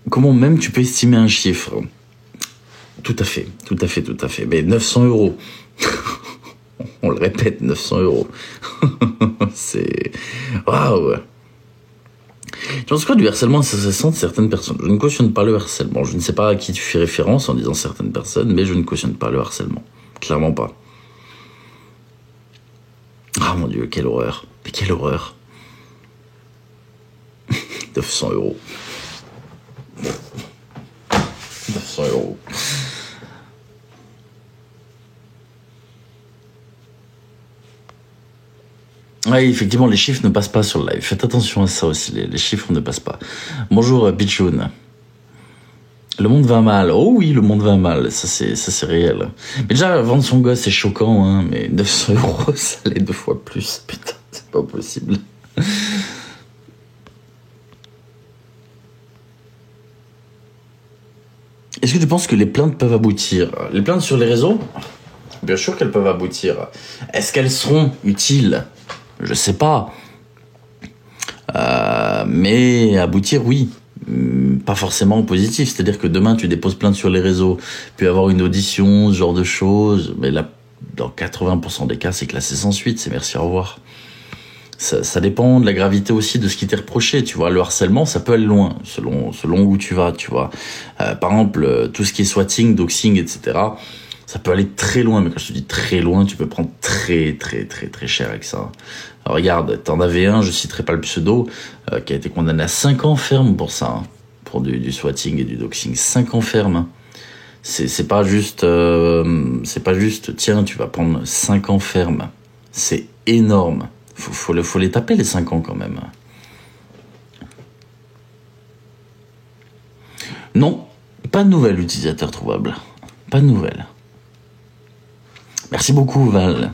Comment même tu peux estimer un chiffre? Tout à fait, tout à fait, tout à fait. Mais 900 €. On le répète, 900 €. C'est... Waouh. Je pense quoi du harcèlement incessant de certaines personnes? Je ne cautionne pas le harcèlement. Je ne sais pas à qui tu fais référence en disant certaines personnes, mais je ne cautionne pas le harcèlement. Clairement pas. Ah mon Dieu, quelle horreur. Mais quelle horreur. 900 €. 900 €. Oui, effectivement, les chiffres ne passent pas sur le live. Faites attention à ça aussi, les chiffres ne passent pas. Bonjour, Pichoun. Le monde va mal. Oh oui, le monde va mal. Ça, c'est réel. Mais déjà, vendre son gosse, c'est choquant, hein. Mais 900 €, ça l'est 2 fois plus. Putain, c'est pas possible. Est-ce que tu penses que les plaintes peuvent aboutir? Les plaintes sur les réseaux? Bien sûr qu'elles peuvent aboutir. Est-ce qu'elles seront utiles? Je sais pas. Mais aboutir, oui. Pas forcément positif. C'est-à-dire que demain, tu déposes plainte sur les réseaux, puis avoir une audition, ce genre de choses. Mais là, dans 80% des cas, c'est classé sans suite. C'est merci, au revoir. Ça dépend de la gravité aussi de ce qui t'est reproché, tu vois. Le harcèlement, ça peut aller loin, selon où tu vas, tu vois. Par exemple, tout ce qui est swatting, doxing, etc., ça peut aller très loin. Mais quand je te dis très loin, tu peux prendre très, très, très, très cher avec ça. Alors, regarde, t'en avais un, je citerai pas le pseudo, qui a été condamné à 5 ans ferme pour ça, hein, pour du swatting et du doxing. 5 ans ferme, hein. C'est pas juste, tiens, tu vas prendre 5 ans ferme. C'est énorme. Faut les taper les 5 ans quand même. Non, pas de nouvelles utilisateurs trouvables. Pas de nouvelles. Merci beaucoup Val.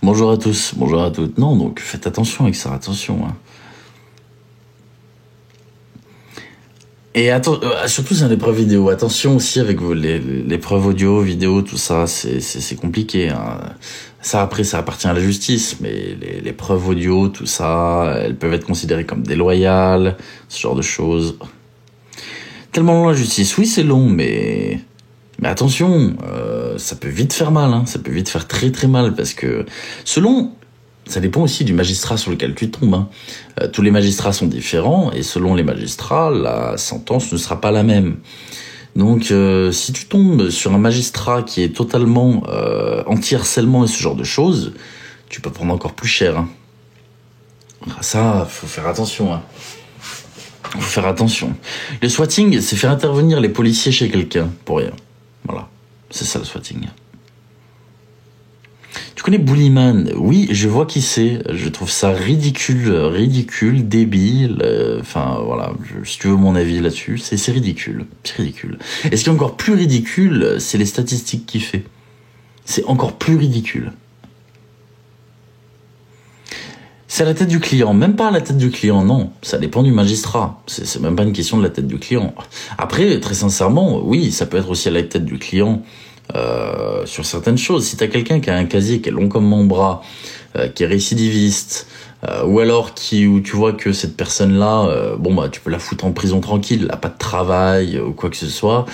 Bonjour à tous, bonjour à toutes. Non, donc faites attention avec ça, attention. Hein. Et surtout c'est une épreuve vidéo. Attention aussi avec les preuves audio, vidéo, tout ça, c'est compliqué. Hein. Ça après, ça appartient à la justice, mais les preuves audio, tout ça, elles peuvent être considérées comme déloyales, ce genre de choses. Tellement long la justice, oui c'est long, mais attention, ça peut vite faire mal, hein. Ça peut vite faire très très mal, parce que ça dépend aussi du magistrat sur lequel tu tombes. Hein. Tous les magistrats sont différents, et selon les magistrats, la sentence ne sera pas la même. Donc, si tu tombes sur un magistrat qui est totalement anti-harcèlement et ce genre de choses, tu peux prendre encore plus cher. Hein. Ça, faut faire attention. Hein. Faut faire attention. Le swatting, c'est faire intervenir les policiers chez quelqu'un, pour rien. Voilà, c'est ça le swatting. Tu connais Bullyman? Oui, je vois qui c'est. Je trouve ça ridicule, débile. Enfin, voilà, si tu veux mon avis là-dessus, c'est ridicule. C'est ridicule. Et ce qui est encore plus ridicule, c'est les statistiques qu'il fait. C'est encore plus ridicule. C'est à la tête du client, même pas à la tête du client, non. Ça dépend du magistrat. C'est même pas une question de la tête du client. Après, très sincèrement, oui, ça peut être aussi à la tête du client sur certaines choses. Si t'as quelqu'un qui a un casier qui est long comme mon bras, qui est récidiviste, ou alors où tu vois que cette personne-là, tu peux la foutre en prison tranquille, elle a pas de travail ou quoi que ce soit.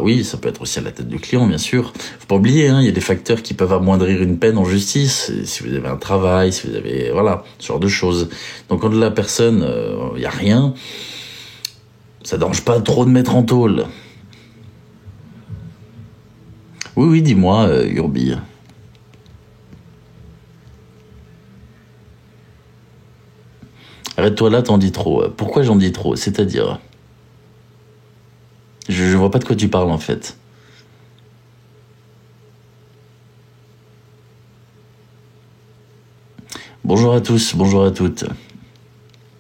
Oui, ça peut être aussi à la tête du client, bien sûr. Faut pas oublier, hein, il y a des facteurs qui peuvent amoindrir une peine en justice. Si vous avez un travail, si vous avez, voilà, ce genre de choses. Donc quand la personne, y a rien, ça dérange pas trop de mettre en tôle. Oui, dis-moi, Urbi. Arrête-toi là, t'en dis trop. Pourquoi j'en dis trop? C'est-à-dire, je vois pas de quoi tu parles en fait. Bonjour à tous, bonjour à toutes.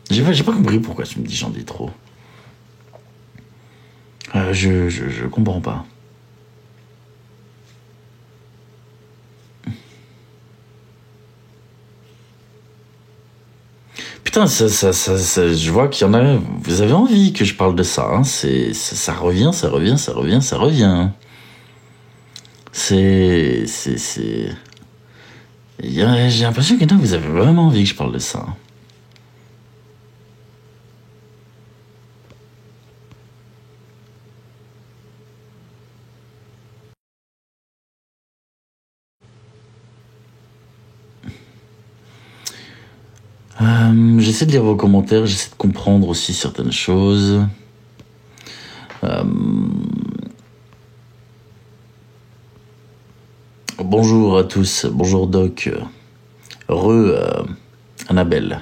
J'ai pas compris pourquoi tu me dis j'en dis trop. Je comprends pas. Putain, je vois qu'il y en a. Vous avez envie que je parle de ça, hein. Ça revient, ça revient, ça revient, ça revient. Hein. C'est. J'ai l'impression que vous avez vraiment envie que je parle de ça. J'essaie de lire vos commentaires, j'essaie de comprendre aussi certaines choses. Bonjour à tous, bonjour Doc. Annabelle.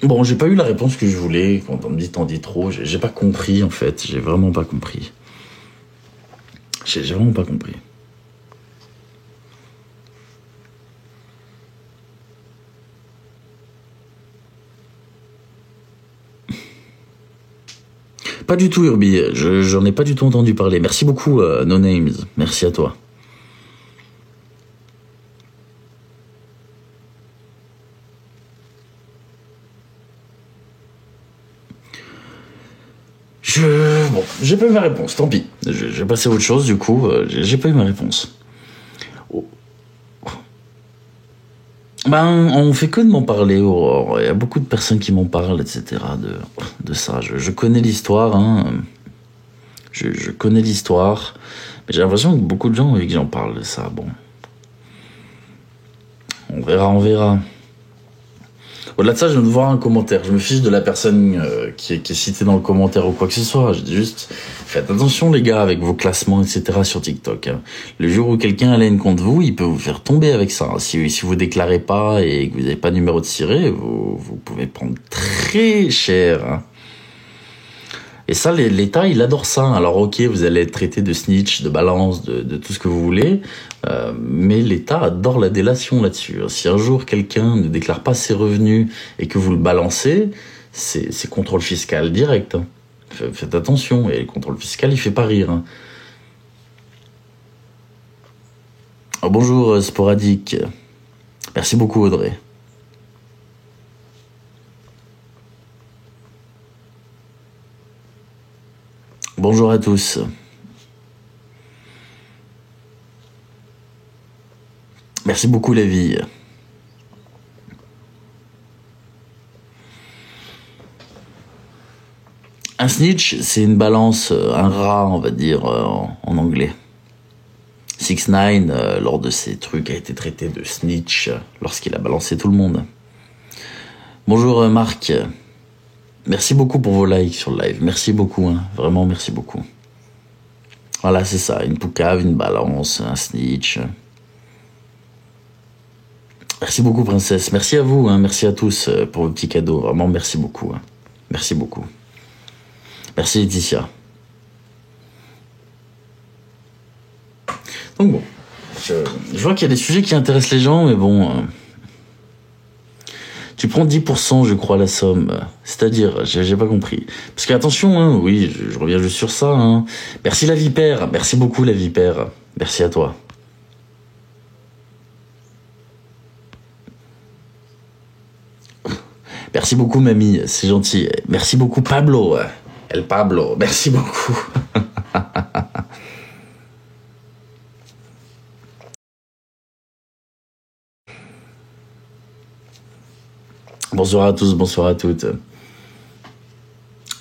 Bon, j'ai pas eu la réponse que je voulais quand on me dit t'en dis trop. J'ai pas compris en fait, j'ai vraiment pas compris. J'ai vraiment pas compris. Pas du tout, Urbi. J'en ai pas du tout entendu parler. Merci beaucoup, No Names. Merci à toi. Bon, j'ai pas eu ma réponse, tant pis. J'ai passé à autre chose, du coup, j'ai pas eu ma réponse. Oh. Ben, on fait que de m'en parler, Aurore. Il y a beaucoup de personnes qui m'en parlent, etc. de ça. Je connais l'histoire, hein. Je connais l'histoire. Mais j'ai l'impression que beaucoup de gens ont envie que j'en parle de ça. Bon. On verra, on verra. Au-delà de ça, je viens de voir un commentaire. Je me fiche de la personne qui est citée dans le commentaire ou quoi que ce soit. Je dis juste, faites attention les gars avec vos classements, etc. sur TikTok. Hein. Le jour où quelqu'un a la haine contre vous, il peut vous faire tomber avec ça. Si vous déclarez pas et que vous n'avez pas de numéro de siret, vous pouvez prendre très cher. Hein. Et ça, l'État, il adore ça. Alors ok, vous allez être traité de snitch, de balance, de tout ce que vous voulez, mais l'État adore la délation là-dessus. Si un jour quelqu'un ne déclare pas ses revenus et que vous le balancez, c'est contrôle fiscal direct. Hein. Faites attention, et le contrôle fiscal, il fait pas rire. Hein. Oh, bonjour, Sporadique. Merci beaucoup, Audrey. Bonjour à tous. Merci beaucoup, la vie. Un snitch, c'est une balance, un rat, on va dire, en anglais. 6ix9ine, lors de ses trucs, a été traité de snitch lorsqu'il a balancé tout le monde. Bonjour, Marc. Merci beaucoup pour vos likes sur le live. Merci beaucoup, hein. Vraiment, merci beaucoup. Voilà, c'est ça. Une poucave, une balance, un snitch. Merci beaucoup, princesse. Merci à vous, hein. Merci à tous pour vos petits cadeaux. Vraiment, merci beaucoup. Hein. Merci beaucoup. Merci, Laetitia. Donc bon, je vois qu'il y a des sujets qui intéressent les gens, mais bon... Tu prends 10%, je crois, la somme. C'est-à-dire, j'ai pas compris. Parce que, attention, hein, oui, je reviens juste sur ça. Hein. Merci la vipère. Merci beaucoup la vipère. Merci à toi. Merci beaucoup, mamie. C'est gentil. Merci beaucoup, Pablo. El Pablo. Merci beaucoup. Bonsoir à tous, bonsoir à toutes.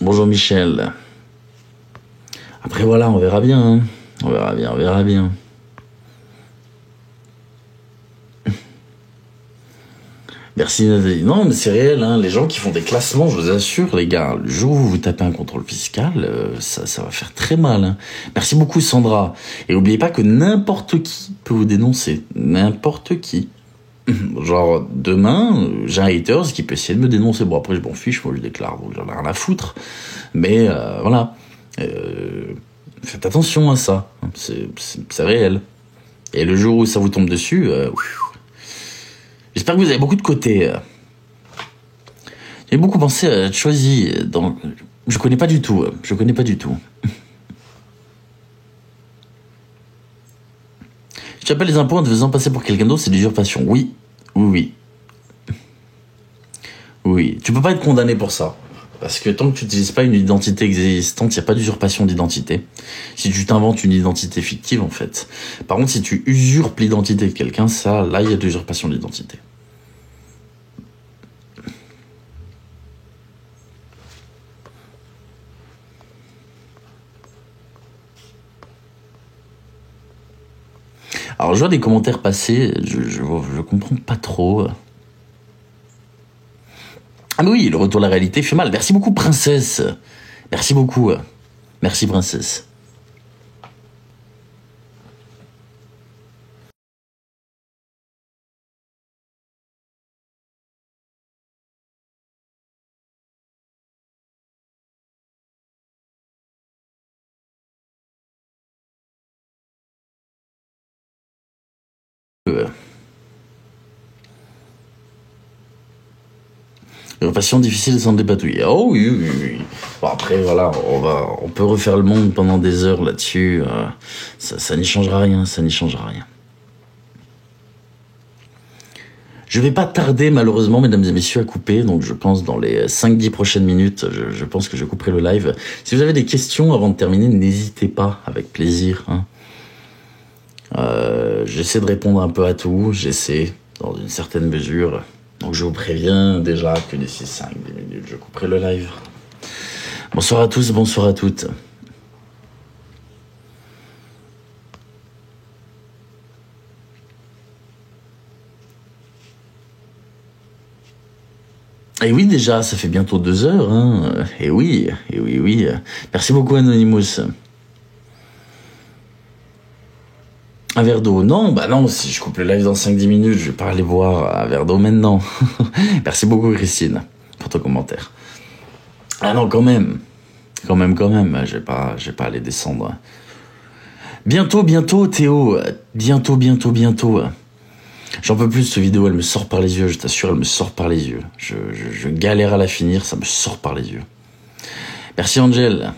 Bonjour Michel. Après voilà, on verra bien. Hein. On verra bien, on verra bien. Merci Nathalie. Non, mais c'est réel, hein. Les gens qui font des classements, je vous assure, les gars, le jour où vous tapez un contrôle fiscal, ça va faire très mal. Hein. Merci beaucoup Sandra. Et n'oubliez pas que n'importe qui peut vous dénoncer. N'importe qui. Genre, demain, j'ai un haters qui peut essayer de me dénoncer. Bon, après, je m'en fiche, moi, je déclare, donc j'en ai rien à foutre. Mais, voilà. Faites attention à ça. C'est réel. Et le jour où ça vous tombe dessus, J'espère que vous avez beaucoup de côté. J'ai beaucoup pensé à Choisy dans... Je connais pas du tout. Je connais pas du tout. Je t'appelle les impôts en te faisant passer pour quelqu'un d'autre, c'est l'usurpation. Oui. Oui, oui. Oui. Tu peux pas être condamné pour ça. Parce que tant que tu n'utilises pas une identité existante, il n'y a pas d'usurpation d'identité. Si tu t'inventes une identité fictive, en fait. Par contre, si tu usurpes l'identité de quelqu'un, ça, là, il y a de l'usurpation d'identité. Alors, je vois des commentaires passer, je comprends pas trop. Ah mais oui, le retour à la réalité fait mal. Merci beaucoup, princesse. Merci beaucoup. Merci, princesse. Patient difficile de s'en dépatouiller. Oh oui, oui, oui. Bon, après, voilà, on peut refaire le monde pendant des heures là-dessus. Ça n'y changera rien, ça n'y changera rien. Je vais pas tarder, malheureusement, mesdames et messieurs, à couper. Donc, je pense dans les 5-10 prochaines minutes, je pense que je couperai le live. Si vous avez des questions avant de terminer, n'hésitez pas, avec plaisir. Hein. J'essaie de répondre un peu à tout. J'essaie, dans une certaine mesure. Donc je vous préviens déjà que d'ici 5-10 minutes, je couperai le live. Bonsoir à tous, bonsoir à toutes. Et oui, déjà, ça fait bientôt 2 heures. Hein. Et oui, oui. Merci beaucoup, Anonymous. Un verre d'eau? Non, bah non, si je coupe le live dans 5-10 minutes, je vais pas aller boire un verre d'eau maintenant. Merci beaucoup, Christine, pour ton commentaire. Ah non, quand même, je vais pas aller descendre. Bientôt, Théo, bientôt. J'en peux plus de cette vidéo, elle me sort par les yeux, je t'assure, elle me sort par les yeux. Je galère à la finir, ça me sort par les yeux. Merci, Angel.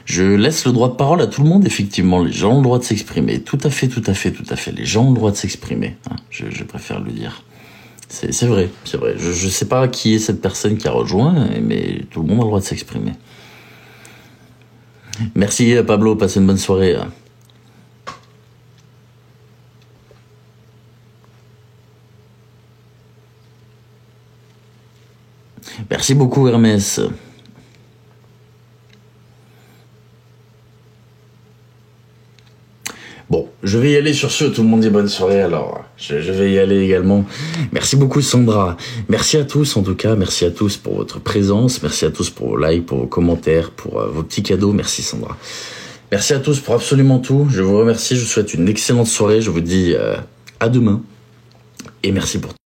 Je laisse le droit de parole à tout le monde, effectivement. Les gens ont le droit de s'exprimer. Tout à fait. Les gens ont le droit de s'exprimer. Hein. Je préfère le dire. C'est vrai. Je sais pas qui est cette personne qui a rejoint, mais tout le monde a le droit de s'exprimer. Merci, Pablo. Passez une bonne soirée. Merci beaucoup, Hermès. Bon, je vais y aller sur ce, tout le monde dit bonne soirée, alors je vais y aller également. Merci beaucoup, Sandra. Merci à tous, en tout cas, merci à tous pour votre présence, merci à tous pour vos likes, pour vos commentaires, pour vos petits cadeaux, merci Sandra. Merci à tous pour absolument tout, je vous remercie, je vous souhaite une excellente soirée, je vous dis à demain, et merci pour tout.